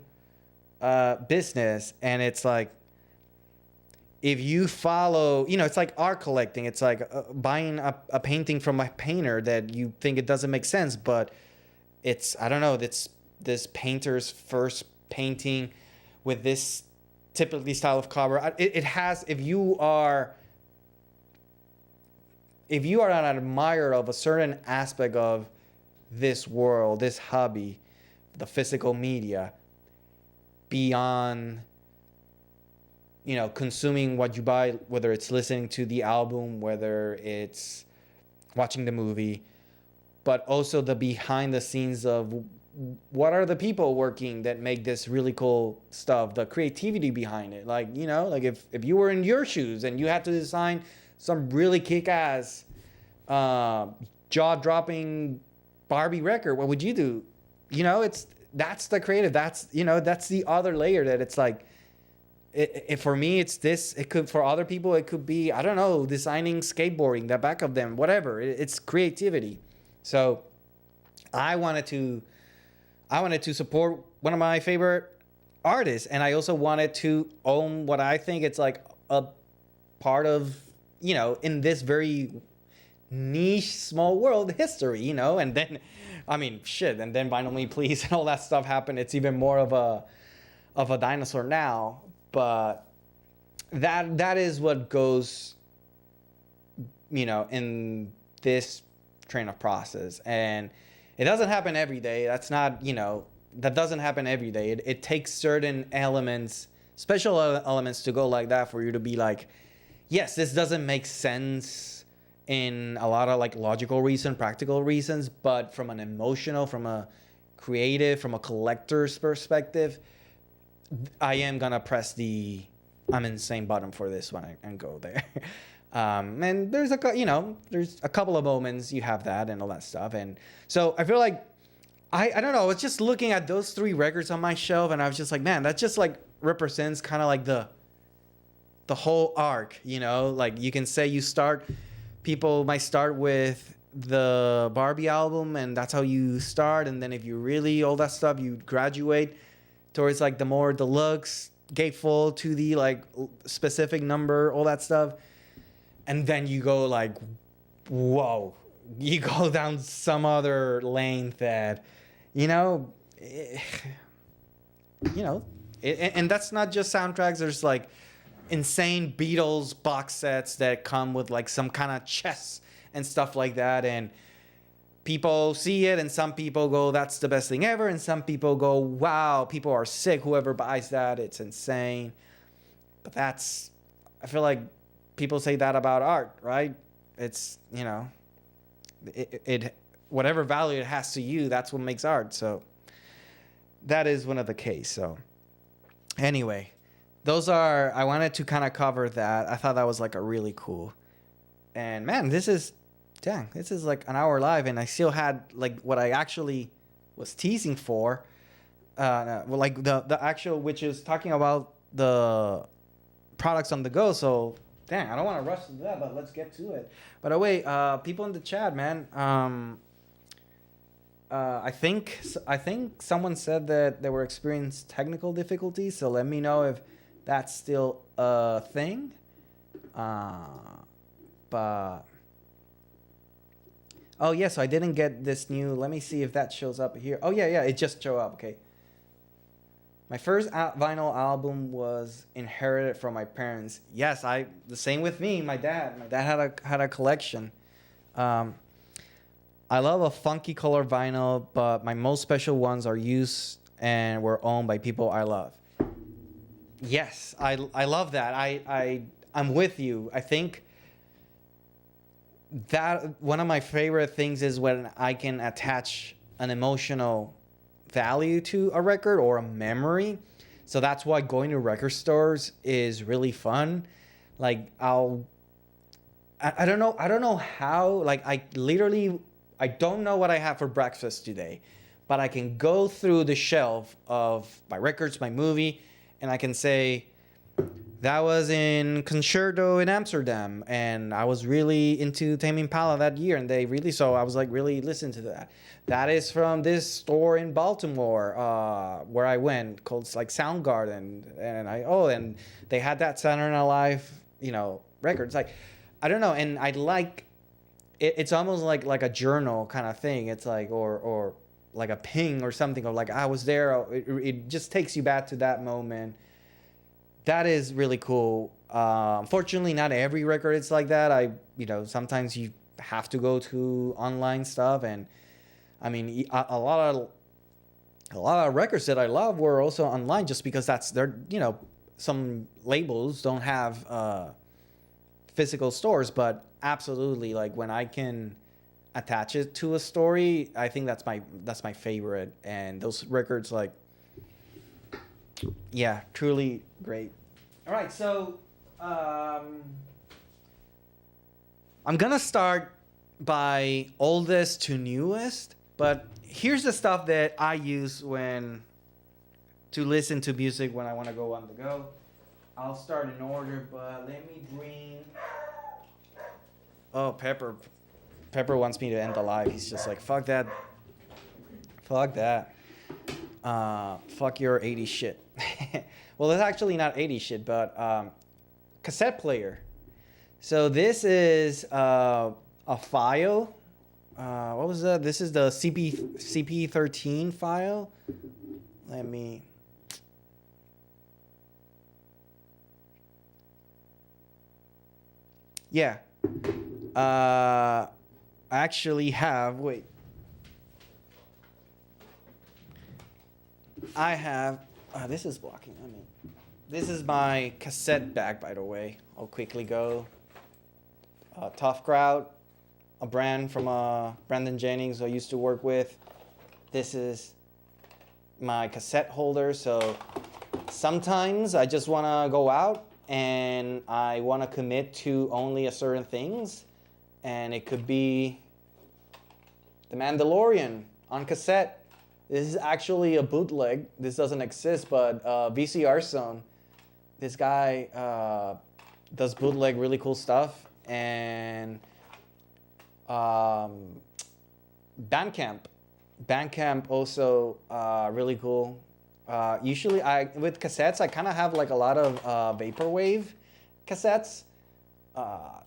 business. And it's like, if you follow, you know, it's like art collecting. It's like buying a painting from a painter that you think it doesn't make sense, but it's, I don't know, it's this painter's first painting with this typically style of cover. It has, if you are an admirer of a certain aspect of this world, this hobby, the physical media, beyond consuming what you buy, whether it's listening to the album, whether it's watching the movie, but also the behind the scenes of what are the people working that make this really cool stuff, the creativity behind it. Like, like if you were in your shoes and you had to design some really kick-ass, jaw-dropping Barbie record, what would you do? That's the creative. That's the other layer that it's like, for me, it's this. It could, for other people, it could be, I don't know, designing skateboarding, the back of them, whatever. It's creativity. So I wanted to support one of my favorite artists, and I also wanted to own what I think it's like a part of, in this very niche small world history, and then, and then Vinyl Me Please and all that stuff happened. It's even more of a dinosaur now, but that is what goes, in this train of process. And it doesn't happen every day. That's not, that doesn't happen every day. It takes certain elements, special elements to go like that for you to be like, yes, this doesn't make sense in a lot of like logical reason, practical reasons, but from an emotional, from a creative, from a collector's perspective, I am gonna press the I'm insane button for this one and go there. And there's there's a couple of moments you have that and all that stuff. And so I feel like, I don't know, I was just looking at those 3 records on my shelf and I was just like, man, that just like represents kind of like the whole arc, like you can say people might start with the Barbie album and that's how you start. And then if you really, all that stuff, you graduate towards like the more deluxe, gatefold to the like specific number, all that stuff. And then you go like, whoa, you go down some other lane that, and that's not just soundtracks. There's like insane Beatles box sets that come with like some kind of chess and stuff like that. And people see it and some people go, that's the best thing ever. And some people go, wow, people are sick. Whoever buys that, it's insane. But I feel like people say that about art, right? It's, it whatever value it has to you, that's what makes art. So that is one of the case. So anyway, I wanted to kind of cover that. I thought that was like a really cool. And man, this is like an hour live and I still had like what I actually was teasing for. Like the actual, which is talking about the products on the go. So I don't want to rush to that, but let's get to it. By the way, people in the chat, man, I think someone said that they were experiencing technical difficulties, so let me know if that's still a thing. But oh yeah, so I didn't get this new. Let me see if that shows up here. Oh yeah, it just showed up. Okay. My first vinyl album was inherited from my parents. Yes, the same with me. My dad had a collection. I love a funky color vinyl, but my most special ones are used and were owned by people I love. Yes, I love that. I'm with you. I think that one of my favorite things is when I can attach an emotional value to a record or a memory. So that's why going to record stores is really fun. Like I don't know how, like I don't know what I have for breakfast today, but I can go through the shelf of my records, my movie, and I can say, that was in Concerto in Amsterdam, and I was really into Tame Impala that year, and so I was like really listening to that. That is from this store in Baltimore, where I went, called like Soundgarden, and they had that Saturday Night Live, records. Like, I don't know, and I like it. It's almost like a journal kind of thing. It's like or like a ping or something, or like I was there. It just takes you back to that moment. That is really cool. Unfortunately, not every record is like that. Sometimes you have to go to online stuff, and I mean, a lot of records that I love were also online, just because that's they're some labels don't have physical stores, but absolutely, like when I can attach it to a story, I think that's my favorite. And those records, like, yeah, truly great. All right, so I'm gonna start by oldest to newest, but here's the stuff that I use when to listen to music when I want to go on the go. I'll start in order, but let me bring. Oh, Pepper. Pepper wants me to end the live. He's just like, fuck that. Fuck that. Fuck your 80s shit. Well, it's actually not 80s shit, but cassette player. So this is a file. What was that? This is the CP13 file. Let me. Yeah. I actually have. Wait. I have. This is blocking. I mean, this is my cassette bag, by the way. I'll quickly go. Tough Crowd, a brand from Brandon Jennings who I used to work with. This is my cassette holder. So sometimes I just want to go out and I want to commit to only a certain things. And it could be The Mandalorian on cassette. This is actually a bootleg. This doesn't exist, but VCR Zone. This guy does bootleg really cool stuff. And Bandcamp. Bandcamp also really cool. Usually with cassettes, I kind of have like a lot of vaporwave cassettes.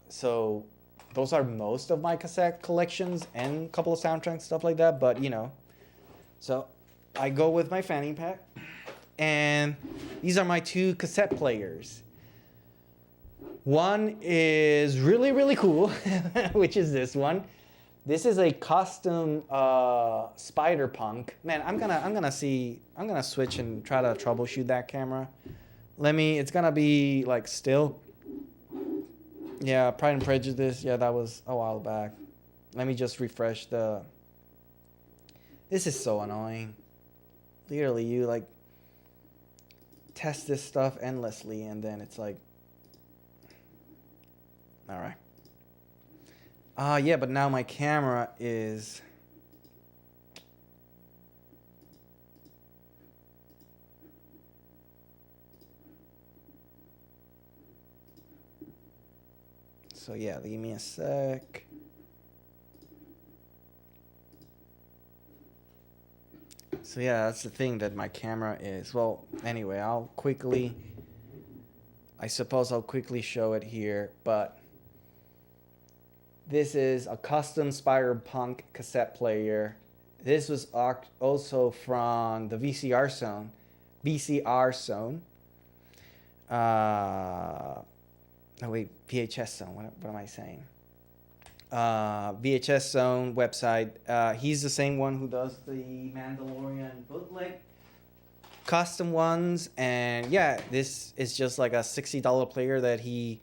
So those are most of my cassette collections and a couple of soundtracks, stuff like that. But, you know, so I go with my fanny pack. And these are my two cassette players. One is really, really cool, which is this one. This is a custom Spider Punk. Man, I'm gonna switch and try to troubleshoot that camera. It's gonna be like still. Yeah, Pride and Prejudice. Yeah, that was a while back. Let me just refresh the. This is so annoying. Literally, you like test this stuff endlessly, and then it's like. All right. Yeah, but now my camera is. So yeah, give me a sec. So yeah, that's the thing that my camera is. Well, anyway, I suppose I'll quickly show it here, but this is a custom Spider Punk cassette player. This was also from the VCR Zone. VHS Zone. What am I saying? VHS Zone website. He's the same one who does the Mandalorian bootleg custom ones. And yeah, this is just like a $60 player that he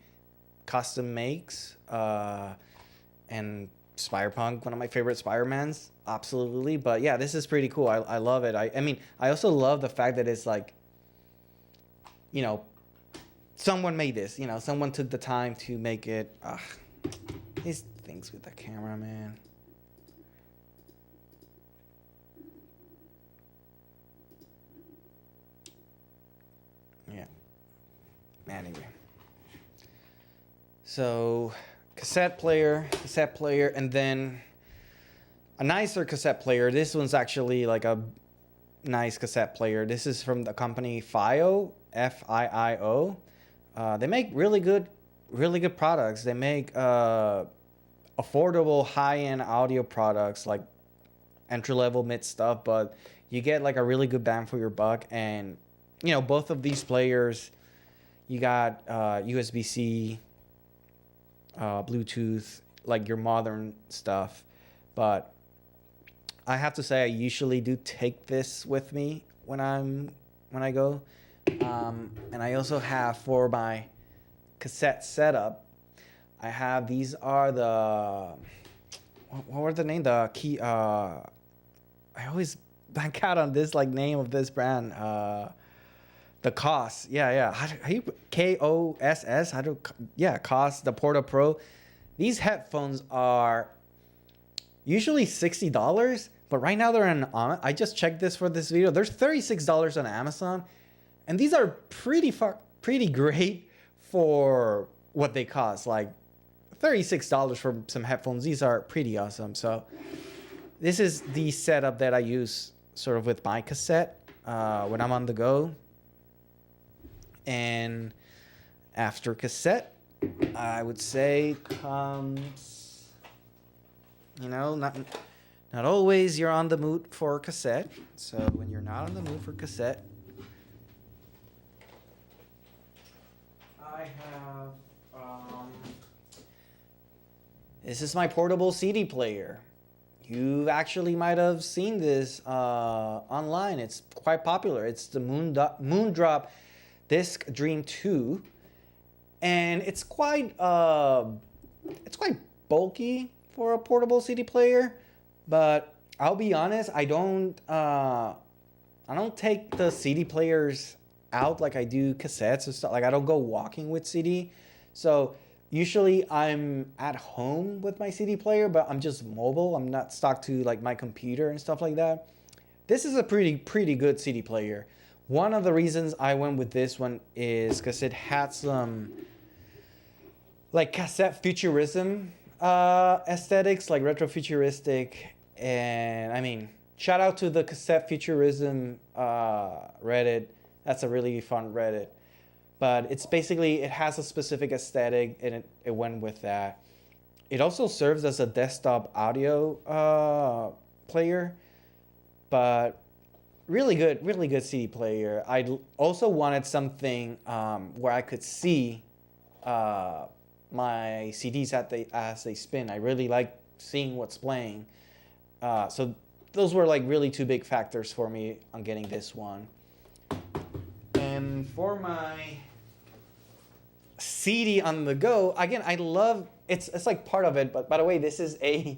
custom makes. And Spider-Punk, one of my favorite Spider-Mans, absolutely. But yeah, this is pretty cool. I love it. I mean, I also love the fact that it's like, you know, someone made this. You know, someone took the time to make it. These things with the camera, man. Yeah. Anyway. So. Cassette player, and then a nicer cassette player. This one's actually like a nice cassette player. This is from the company FIO, FIIO. They make really good products. They make affordable, high-end audio products, like entry-level, mid stuff, but you get like a really good bang for your buck. And, you know, both of these players, you got USB-C, Bluetooth, like your modern stuff. But I have to say, I usually do take this with me when I go, And I also have for my cassette setup, I have, these are the, what were the name? The key, I always blank out on this like name of this brand. The Koss. Yeah. How you, Koss? Koss, the Porta Pro. These headphones are usually $60, but right now they're on, I just checked this for this video. They're $36 on Amazon. And these are pretty great for what they cost. Like $36 for some headphones. These are pretty awesome. So this is the setup that I use sort of with my cassette when I'm on the go. And after cassette, I would say comes, not always you're on the mood for cassette. So when you're not on the mood for cassette, I have, this is my portable CD player. You actually might have seen this online. It's quite popular. It's the Moondrop Disc Dream 2. And it's quite bulky for a portable CD player, but I'll be honest, I don't take the CD players out like I do cassettes and stuff. Like I don't go walking with CD. So usually I'm at home with my CD player, but I'm just mobile. I'm not stuck to like my computer and stuff like that. This is a pretty good CD player. One of the reasons I went with this one is because it had some like cassette futurism aesthetics, like retrofuturistic. And I mean, shout out to the cassette futurism Reddit. That's a really fun Reddit. But it's basically, it has a specific aesthetic and it went with that. It also serves as a desktop audio player, but really good CD player. I also wanted something where I could see my CDs as they spin. I really like seeing what's playing. So those were like really two big factors for me on getting this one. And for my CD on the go, again, I love, it's like part of it, but by the way, this is a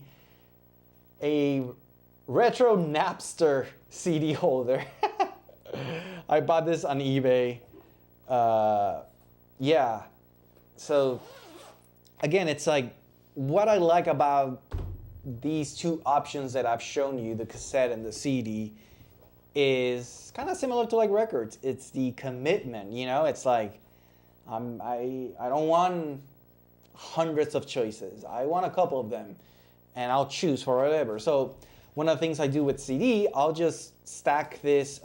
retro Napster CD holder. I bought this on eBay. Yeah. So again, it's like what I like about these two options that I've shown you, the cassette and the CD, is kind of similar to like records. It's the commitment, it's like I don't want hundreds of choices. I want a couple of them and I'll choose for whatever. So one of the things I do with CD, I'll just stack this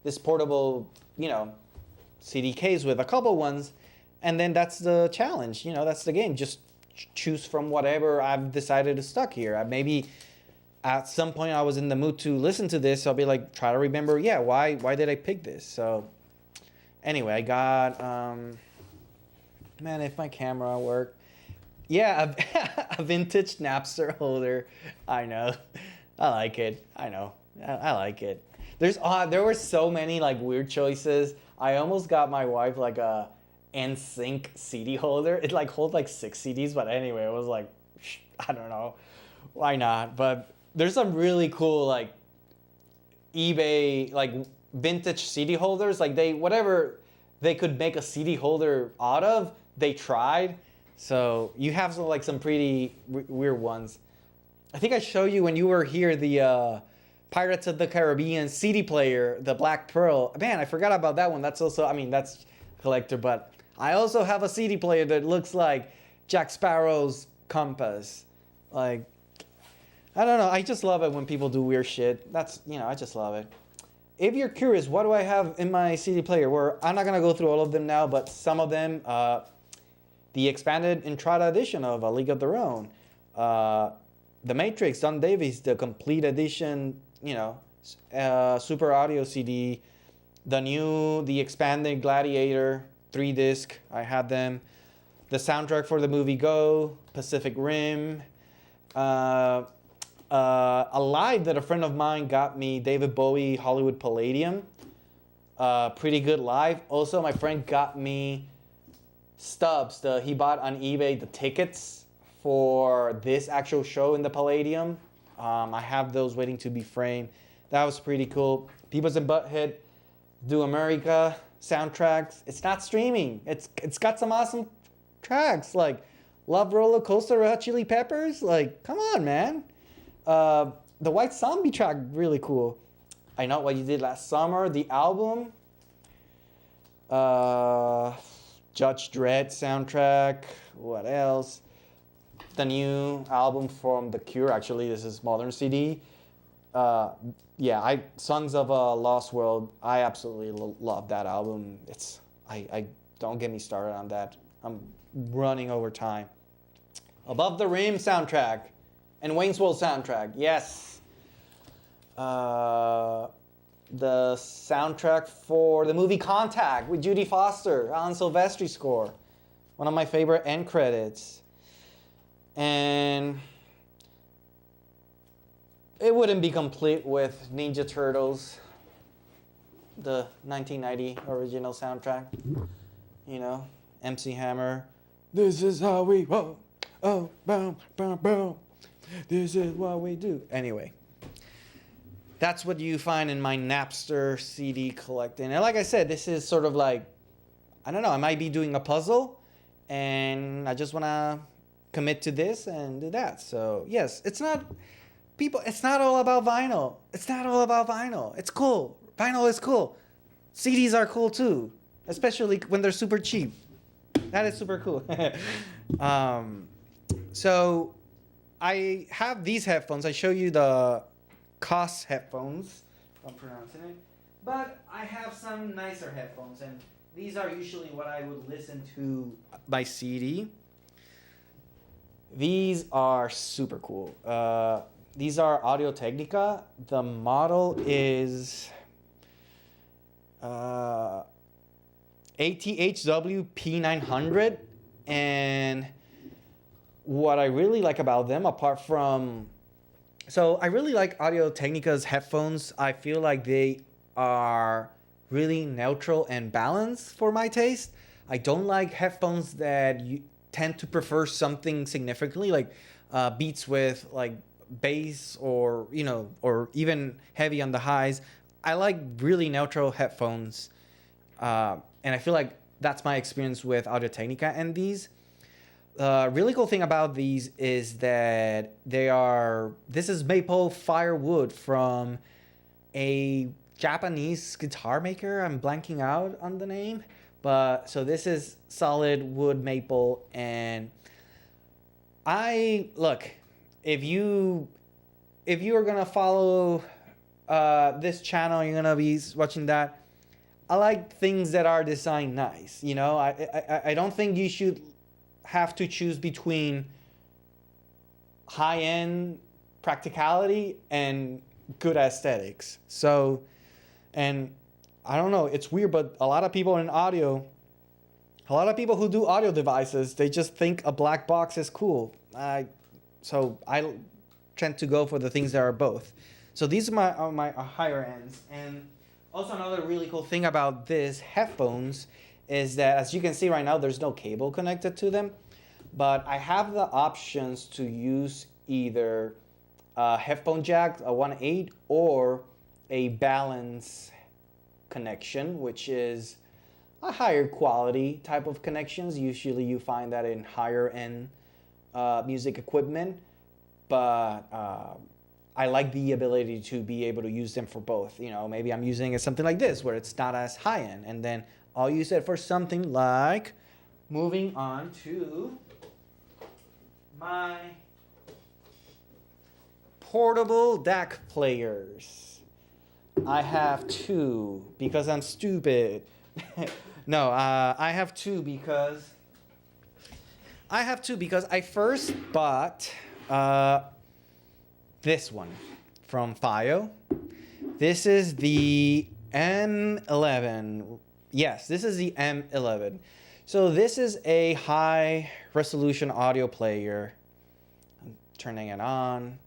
this portable, CD case with a couple ones, and then that's the challenge. That's the game. Just choose from whatever I've decided to stuck here. Maybe at some point I was in the mood to listen to this, so I'll be like, try to remember, why did I pick this? So anyway, I got, man, if my camera worked. Yeah, a vintage Napster holder. I know. I like it. I know. I like it. There were so many like weird choices. I almost got my wife like a NSYNC CD holder. It like holds like 6 CDs, but anyway, it was like, I don't know. Why not? But there's some really cool like eBay like vintage CD holders. Like whatever they could make a CD holder out of, they tried. So you have some pretty weird ones. I think I showed you when you were here the Pirates of the Caribbean CD player, the Black Pearl. Man, I forgot about that one. That's also, that's collector, but I also have a CD player that looks like Jack Sparrow's compass. Like, I don't know. I just love it when people do weird shit. That's, I just love it. If you're curious, what do I have in my CD player? I'm not going to go through all of them now, but some of them, the expanded Entrada edition of A League of Their Own, The Matrix, Don Davis, the complete edition, super audio CD, the expanded Gladiator 3-disc, I had them, the soundtrack for the movie Go, Pacific Rim, a live that a friend of mine got me, David Bowie, Hollywood Palladium. pretty good live. Also, my friend got me stubs. He bought on eBay the tickets for this actual show in the Palladium. I have those waiting to be framed. That was pretty cool. Beavis and Butthead Do America soundtracks. It's not streaming. It's got some awesome tracks like Love Roller Coaster, Red Hot Chili Peppers. Like, come on, man. The White Zombie track, really cool. I Know What You Did Last Summer, the album. Judge Dredd soundtrack. What else? The new album from The Cure. Actually, this is Modern CD. Songs of a Lost World. I absolutely love that album. I don't get me started on that. I'm running over time. Above the Rim soundtrack and Wayne's World soundtrack. Yes. The soundtrack for the movie Contact with Judy Foster, Alan Silvestri score. One of my favorite end credits. And it wouldn't be complete with Ninja Turtles, the 1990 original soundtrack. You know, MC Hammer. This is how we roll. Oh, boom, boom, boom. This is what we do. Anyway, that's what you find in my Napster CD collecting. And like I said, this is sort of like, I don't know, I might be doing a puzzle and I just want to commit to this and do that. So yes, it's not all about vinyl. It's not all about vinyl. It's cool. Vinyl is cool. CDs are cool too, especially when they're super cheap. That is super cool. So I have these headphones. I show you the Koss headphones, if I'm pronouncing it. But I have some nicer headphones, and these are usually what I would listen to by CD. These are super cool. These are Audio-Technica. The model is ATHW P900. And what I really like about them, apart from... So I really like Audio-Technica's headphones. I feel like they are really neutral and balanced for my taste. I don't like headphones that you tend to prefer something significantly, like beats with like bass or, you know, or even heavy on the highs. I like really neutral headphones. And I feel like that's my experience with Audio-Technica and these. Really cool thing about these is that this is maple firewood from a Japanese guitar maker. I'm blanking out on the name, but so this is solid wood maple. And if you are gonna follow this channel, you're gonna be watching that. I like things that are designed nice. You know, I don't think you should have to choose between high-end practicality and good aesthetics. So, and I don't know, it's weird, but a lot of people who do audio devices, they just think a black box is cool. So I tend to go for the things that are both. So these are my higher ends. And also another really cool thing about these headphones is that, as you can see right now, there's no cable connected to them, but I have the options to use either a headphone jack, a 1.8, or a balance connection, which is a higher quality type of connections. Usually you find that in higher end music equipment, but I like the ability to be able to use them for both. You know, maybe I'm using it something like this where it's not as high end, and then I'll use it for something like moving on to my portable DAC players. I have two because I'm stupid. No, I have two because I first bought this one from FiO. This is the M11. Yes, this is the M11. So this is a high resolution audio player. I'm turning it on.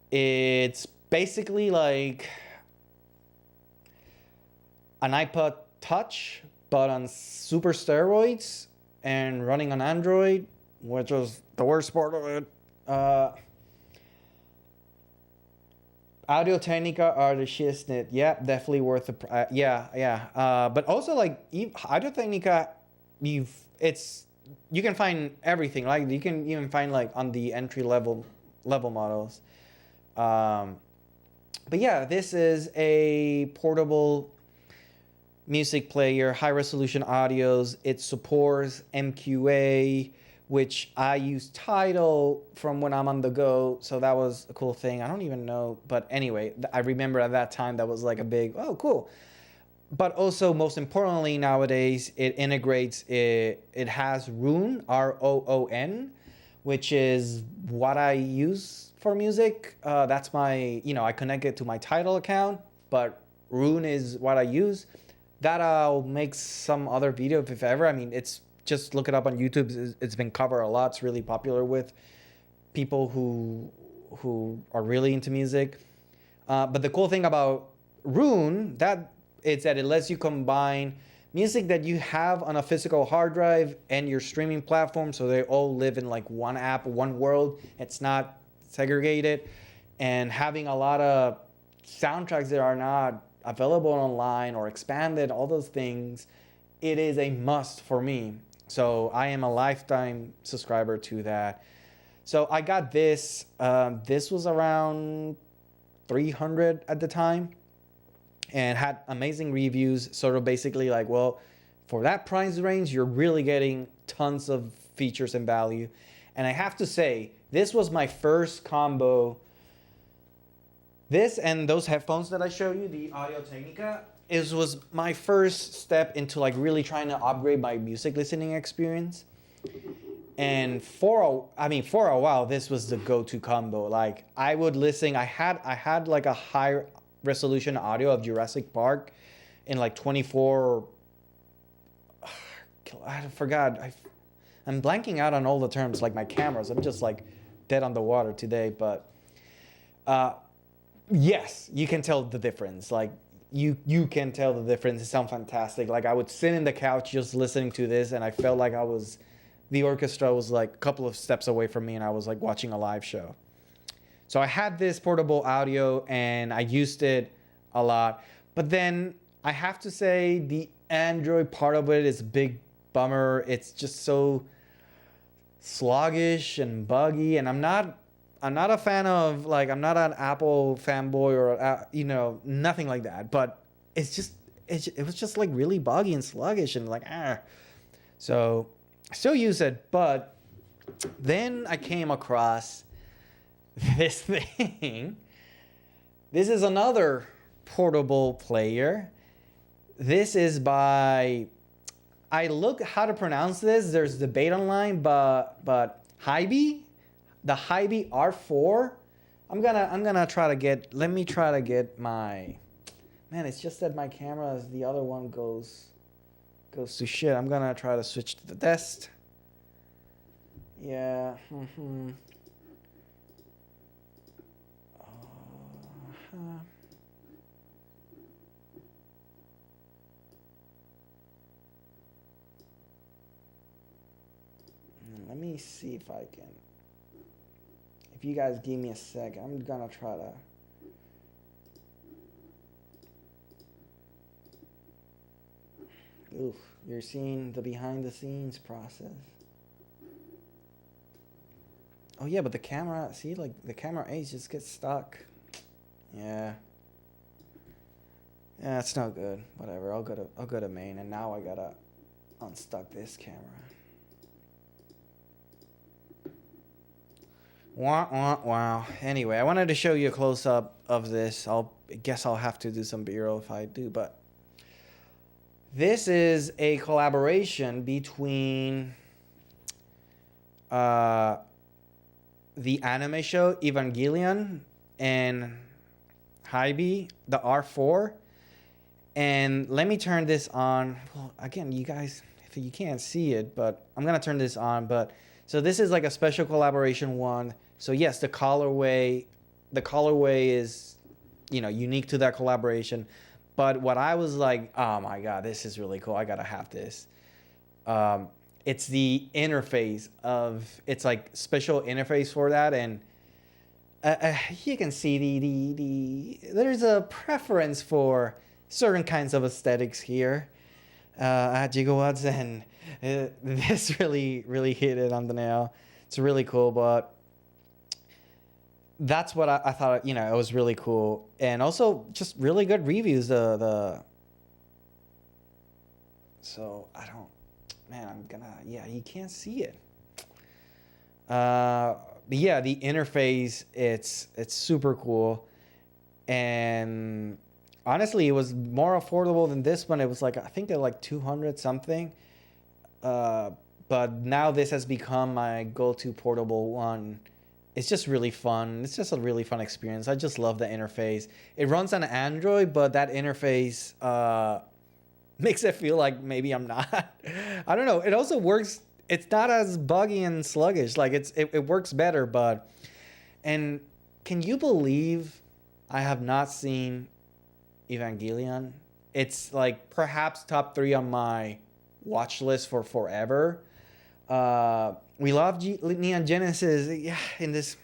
It's basically like an iPod Touch, but on super steroids and running on Android, which was the worst part of it. Audio Technica are the shiznit. Yeah, definitely worth the. Yeah. But also like Audio Technica, you can find everything. Like you can even find like on the entry level models. But yeah, this is a portable music player, high resolution audios. It supports MQA, which I use Tidal from when I'm on the go. So that was a cool thing. I don't even know. But anyway, I remember at that time that was like a big, oh, cool. But also, most importantly, nowadays, it integrates, it has Roon, Roon, which is what I use for music. That's my, I connect it to my Tidal account, but Roon is what I use. That I'll make some other video if ever. I mean, it's just look it up on YouTube. It's been covered a lot. It's really popular with people who are really into music. But the cool thing about Roon, that it's that it lets you combine music that you have on a physical hard drive and your streaming platform, so they all live in like one app, one world. It's not segregated, and having a lot of soundtracks that are not available online or expanded, all those things, it is a must for me. So I am a lifetime subscriber to that. So I got this. This was around 300 at the time and had amazing reviews. Sort of basically like, well, for that price range, you're really getting tons of features and value. And I have to say, this was my first combo. This and those headphones that I showed you, the Audio Technica, was my first step into like really trying to upgrade my music listening experience. And for a while, this was the go-to combo. Like I would listen. I had like a high resolution audio of Jurassic Park in like 24. I forgot. I'm blanking out on all the terms, like my cameras. I'm just like dead on the water today. But yes, you can tell the difference. Like you can tell the difference. It sounds fantastic. Like I would sit in the couch just listening to this, and I felt like the orchestra was like a couple of steps away from me, and I was like watching a live show. So I had this portable audio, and I used it a lot. But then I have to say the Android part of it is a big bummer. It's just so sluggish and buggy, and I'm not a fan of, like, I'm not an Apple fanboy or nothing like that. But it was just like really buggy and sluggish and like So I still use it, but then I came across this thing. This is another portable player. This is by, I look how to pronounce this. There's debate online, but R.I.P, the R.I.P R4. I'm gonna try to get. Let me try to get my. Man, it's just that my camera, the other one goes to shit. I'm gonna try to switch to the test. Yeah. Let me see if I can. If you guys give me a sec, I'm gonna try to. Oof, you're seeing the behind the scenes process. Oh yeah, but the camera, see, like the camera A just gets stuck. Yeah. Yeah, it's no good. Whatever. I'll go to main, and now I gotta unstuck this camera. Wow. Anyway, I wanted to show you a close up of this. I guess I'll have to do some B-roll if I do, but this is a collaboration between the anime show Evangelion and R.I.P, the R4. And let me turn this on. Well, again, you guys, if you can't see it, but I'm gonna turn this on. But so this is like a special collaboration one. So yes, the colorway is, unique to that collaboration. But what I was like, oh my God, this is really cool. I gotta have this. It's the interface of, it's like special interface for that. And you can see there's a preference for certain kinds of aesthetics here at Jigowatts. And this really hit it on the nail. It's really cool, but that's what I thought, you know, it was really cool. And also just really good reviews. So I'm gonna, yeah, you can't see it. But yeah, the interface, it's super cool. And honestly, it was more affordable than this one. It was like, I think they're like 200 something. But now this has become my go-to portable one. It's just really fun. It's just a really fun experience. I just love the interface. It runs on Android, but that interface makes it feel like maybe I'm not. I don't know. It also works. It's not as buggy and sluggish. Like it works better, but... And can you believe I have not seen Evangelion? It's like perhaps top 3 on my watch list for forever. We love Neon Genesis. Yeah, in this,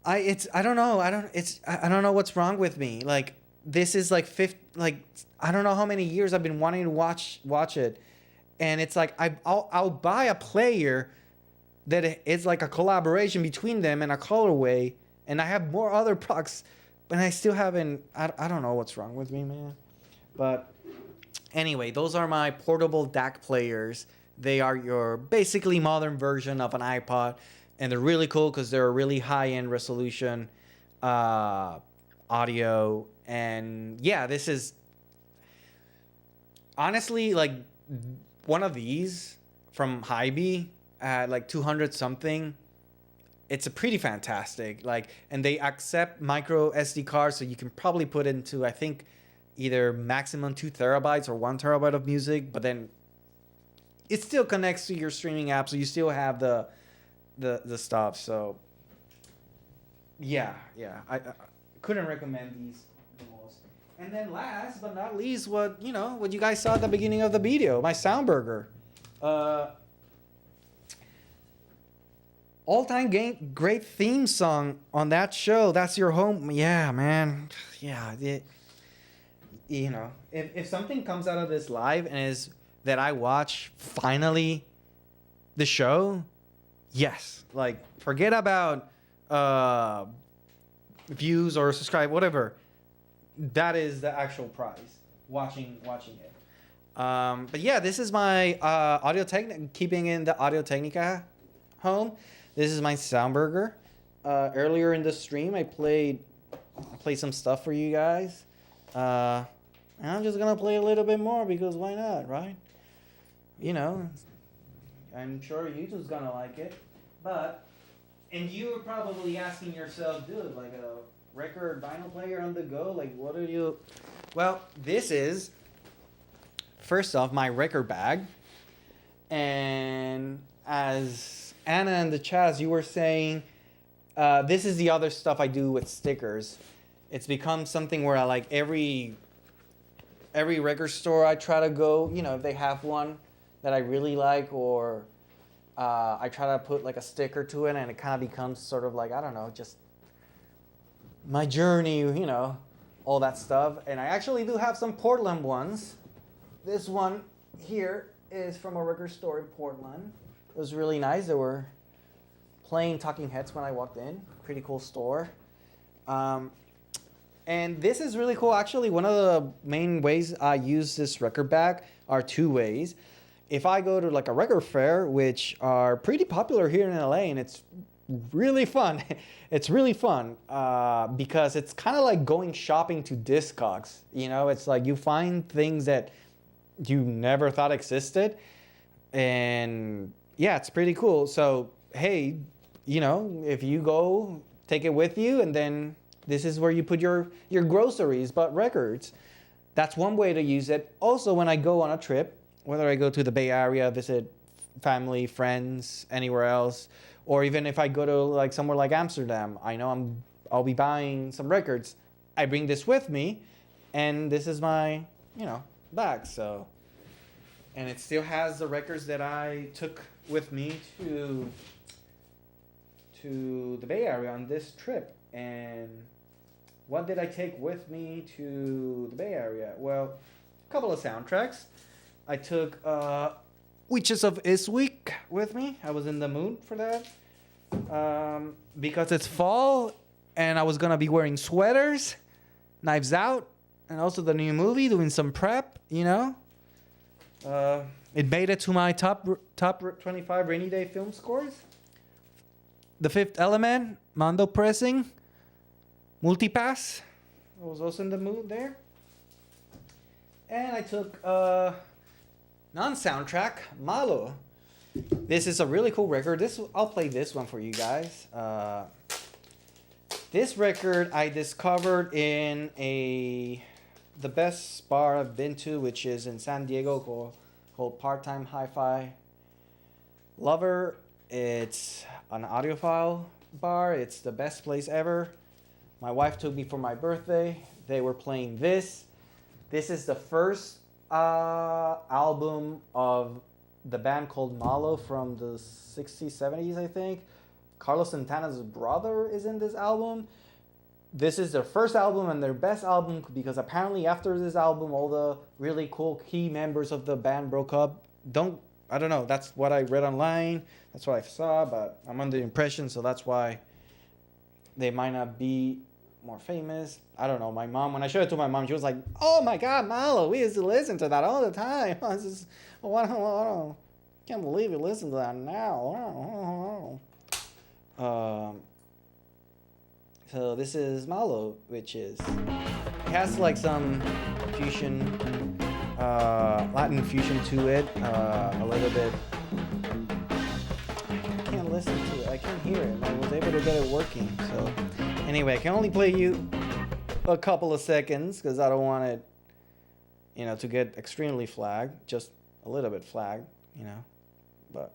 I don't know what's wrong with me. Like this is like I don't know how many years I've been wanting to watch it, and it's like I'll buy a player that is like a collaboration between them and a colorway, and I have more other products, but I still haven't. I don't know what's wrong with me, man. But anyway, those are my portable DAC players. They are your basically modern version of an iPod, and they're really cool because they're a really high-end resolution audio. And yeah, this is honestly like one of these from Hy-Vee at like 200 something. It's a pretty fantastic. Like, and they accept micro SD cards, so you can probably put into, I think, either maximum 2 terabytes or 1 terabyte of music, but then it still connects to your streaming app, so you still have the stuff. So yeah, I couldn't recommend these the most. And then last but not least, what you guys saw at the beginning of the video, my Soundburger. All-time great theme song on that show. That's Your Home. Yeah, man. Yeah, if something comes out of this live and is that I watch finally the show, yes. Like, forget about views or subscribe, whatever. That is the actual prize. Watching it. But yeah, this is my keeping in the Audio-Technica home. This is my Soundburger. Earlier in the stream, I played some stuff for you guys. And I'm just gonna play a little bit more because why not, right? I'm sure YouTube's gonna like it. And you're probably asking yourself, dude, like a record vinyl player on the go, like what are you? Well, this is, first off, my record bag. And as Anna in the chat, as you were saying, this is the other stuff I do with stickers. It's become something where I like every record store I try to go, if they have one that I really like, or I try to put like a sticker to it, and it kind of becomes sort of like, I don't know, just my journey, all that stuff. And I actually do have some Portland ones. This one here is from a record store in Portland. It was really nice. They were playing Talking Heads when I walked in. Pretty cool store. And this is really cool. Actually, one of the main ways I use this record bag are 2 ways. If I go to like a record fair, which are pretty popular here in LA, and it's really fun. It's really fun because it's kind of like going shopping to Discogs. It's like you find things that you never thought existed. And yeah, it's pretty cool. So, hey, if you go, take it with you, and then this is where you put your groceries, but records. That's one way to use it. Also, when I go on a trip, whether I go to the Bay Area, visit family, friends, anywhere else, or even if I go to like somewhere like Amsterdam, I know I'll be buying some records. I bring this with me, And this is my, bag. So, and it still has the records that I took with me to the Bay Area on this trip. And what did I take with me to the Bay Area? Well, a couple of soundtracks. I took Witches of Eastwick with me. I was in the mood for that. Because it's fall and I was going to be wearing sweaters, Knives Out, and also the new movie, doing some prep, It made it to my top 25 rainy day film scores. The Fifth Element, Mondo Pressing, Multipass. I was also in the mood there. And I took non-soundtrack, Malo. This is a really cool record. I'll play this one for you guys. This record I discovered in the best bar I've been to, which is in San Diego, called Part-Time Hi-Fi Lover. It's an audiophile bar. It's the best place ever. My wife took me for my birthday. They were playing this. This is the first album of the band called Malo from the 60s, 70s, I think. Carlos Santana's brother is in this album. This is their first album and their best album because apparently after this album, all the really cool key members of the band broke up. I don't know. That's what I read online. That's what I saw, but I'm under the impression, so that's why they might not be more famous. I don't know. My mom, when I showed it to my mom, she was like, "Oh my God, Malo, we used to listen to that all the time." I was just, can't believe you listen to that now. So this is Malo, which is, it has like some fusion, Latin fusion to it, a little bit. I can't listen to it. I can't hear it. I was able to get it working. So anyway, I can only play you a couple of seconds because I don't want it, to get extremely flagged. Just a little bit flagged, But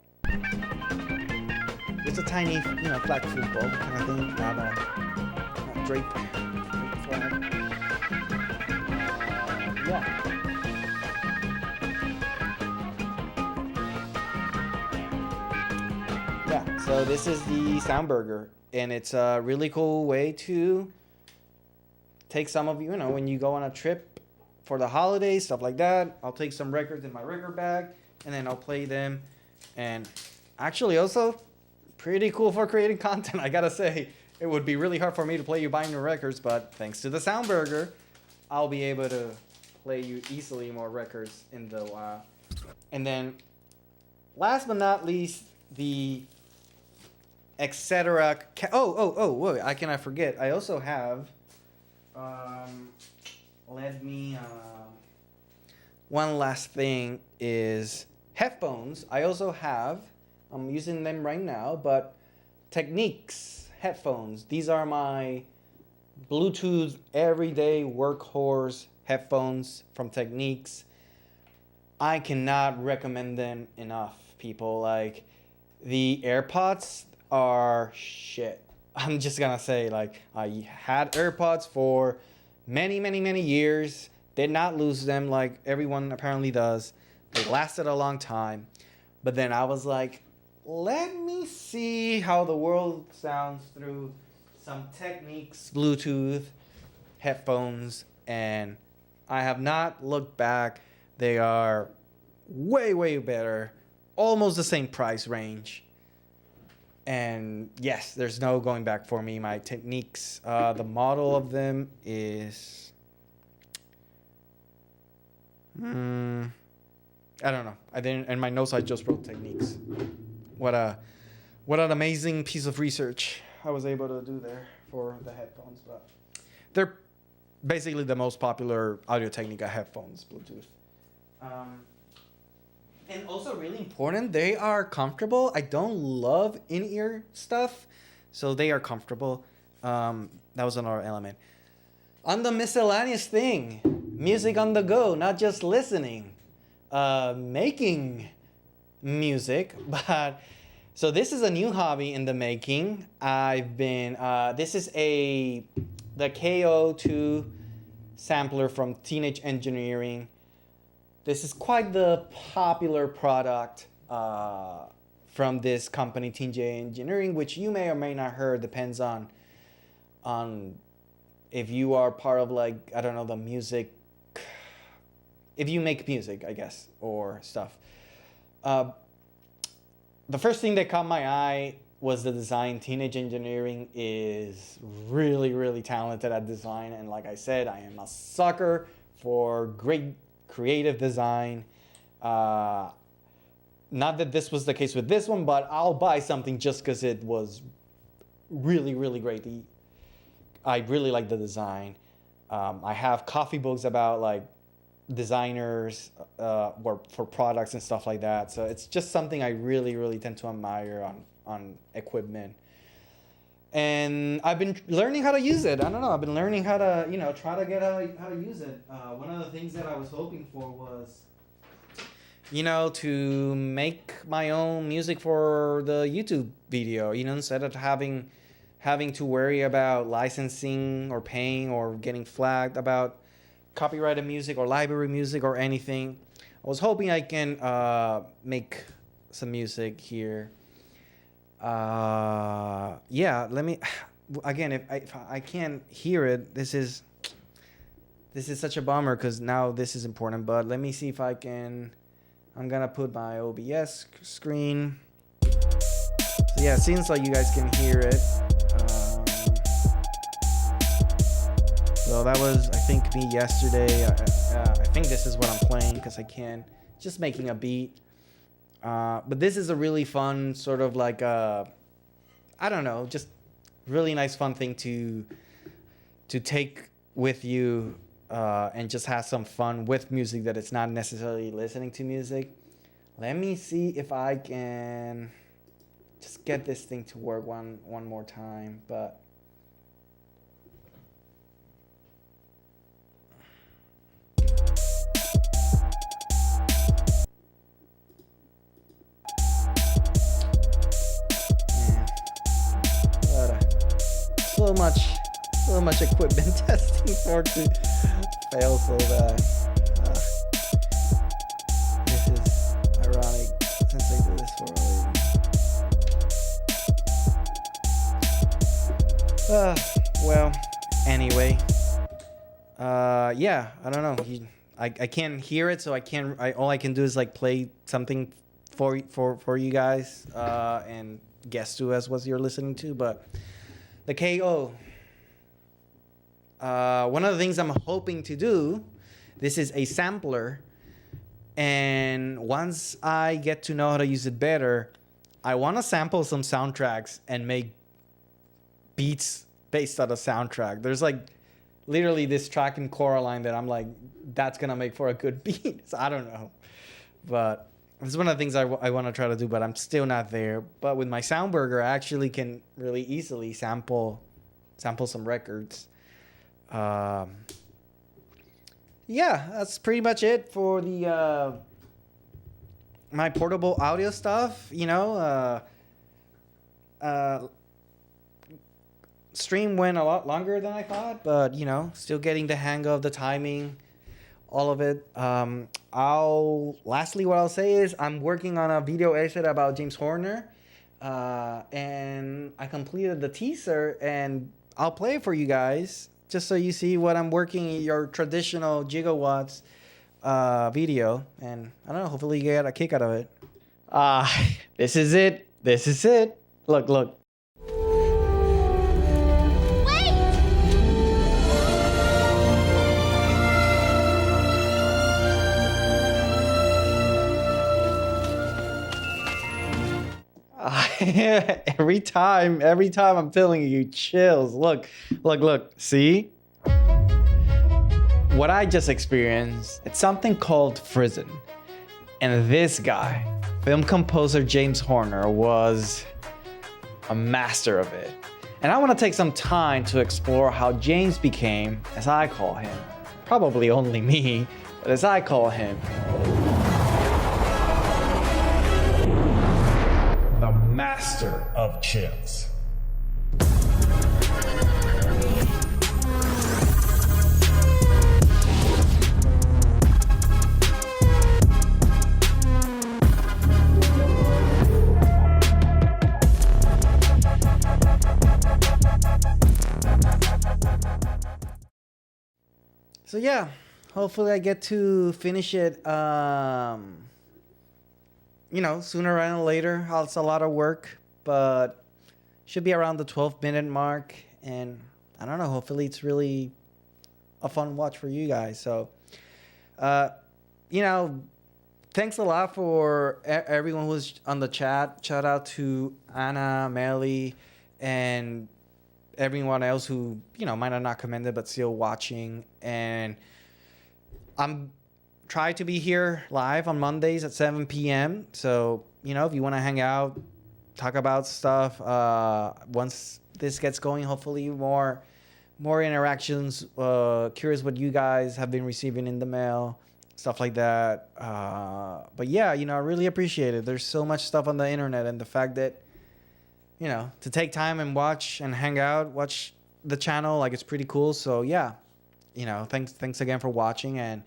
it's a tiny, flag football kind of thing, not drape flag. Yeah. Yeah, so this is the Soundburger, and it's a really cool way to take some of you, when you go on a trip for the holidays, stuff like that. I'll take some records in my record bag, and then I'll play them. And actually also pretty cool for creating content, I gotta say. It would be really hard for me to play you buying your records, but thanks to the Soundburger, I'll be able to play you easily more records in the while. And then last but not least, the etc. Wait, I cannot forget. I also have one last thing is headphones. I also have, I'm using them right now, but Technics headphones. These are my Bluetooth everyday workhorse headphones from Technics. I cannot recommend them enough, people. Like, the AirPods are shit. I'm just gonna say, I had AirPods for many, many, many years. Did not lose them like everyone apparently does. They lasted a long time. But then I was like, let me see how the world sounds through some Technics Bluetooth headphones. And I have not looked back. They are way, way better. Almost the same price range. And yes, there's no going back for me. My Technics, the model of them is... I don't know. I didn't. In my notes, I just wrote Techniques. What an amazing piece of research I was able to do there for the headphones. But they're basically the most popular Audio-Technica headphones, Bluetooth. And also really important, they are comfortable. I don't love in-ear stuff, so they are comfortable. That was another element. On the miscellaneous thing, music on the go, not just listening. Making music, but so this is a new hobby in the making. I've been, this is the KO2 sampler from Teenage Engineering. This is quite the popular product from this company, Teenage Engineering, which you may or may not heard. Depends on if you are part of, like, I don't know, the music, if you make music, I guess, or stuff. The first thing that caught my eye was the design. Teenage Engineering is really, really talented at design. And like I said, I am a sucker for great creative design. Not that this was the case with this one, but I'll buy something just because it was really, really great. I really like the design. I have coffee books about, like, designers or for products and stuff like that. So it's just something I really, really tend to admire on equipment. And I've been learning how to use it. I don't know. I've been learning how to, try to get how to use it. One of the things that I was hoping for was, to make my own music for the YouTube video, instead of having to worry about licensing or paying or getting flagged about copyrighted music or library music or anything. I was hoping I can make some music here. Let me, again, if I can't hear it, this is such a bummer because now this is important, but let me see if I can. I'm gonna put my OBS screen. So yeah, it seems like you guys can hear it. So that was, I think, me yesterday. I think this is what I'm playing because I can. Just making a beat. But this is a really fun sort of like, I don't know, just really nice fun thing to take with you and just have some fun with music that it's not necessarily listening to music. Let me see if I can just get this thing to work one more time. But so much equipment testing for it to fail so bad. This is ironic since I do this for a living. Well, anyway, yeah, I don't know. I can't hear it, so all I can do is like play something for you guys and guess to as what you're listening to, but. The KO. One of the things I'm hoping to do, this is a sampler, and once I get to know how to use it better, I want to sample some soundtracks and make beats based on a soundtrack. There's like literally this track in Coraline that I'm like, that's gonna make for a good beat. So I don't know, but it's one of the things I want to try to do, but I'm still not there. But with my Soundburger, I actually can really easily sample some records. Yeah, that's pretty much it for the my portable audio stuff. Stream went a lot longer than I thought, but still getting the hang of the timing. All of it. Lastly, what I'll say is I'm working on a video essay about James Horner, and I completed the teaser, and I'll play it for you guys just so you see what I'm working in your traditional Jigowatts video, and I don't know. Hopefully, you get a kick out of it. This is it. This is it. Look. Every time I'm telling you, chills. Look. See? What I just experienced, it's something called frizzen. And this guy, film composer James Horner, was a master of it. And I want to take some time to explore how James became, as I call him, probably only me, but as I call him, master of chills. So yeah, hopefully I get to finish it. Sooner rather than later. It's a lot of work, but should be around the 12-minute mark. And I don't know. Hopefully it's really a fun watch for you guys. So, uh, you know, thanks a lot for everyone who's on the chat. Shout out to Anna, Melly, and everyone else who might have not commented but still watching. And I'm try to be here live on Mondays at 7 p.m. So if you want to hang out, talk about stuff, once this gets going, hopefully more interactions. Curious what you guys have been receiving in the mail, stuff like that. But yeah, I really appreciate it. There's so much stuff on the internet, and the fact that to take time and watch and hang out, watch the channel, like, it's pretty cool. So yeah, thanks again for watching, and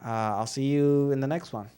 I'll see you in the next one.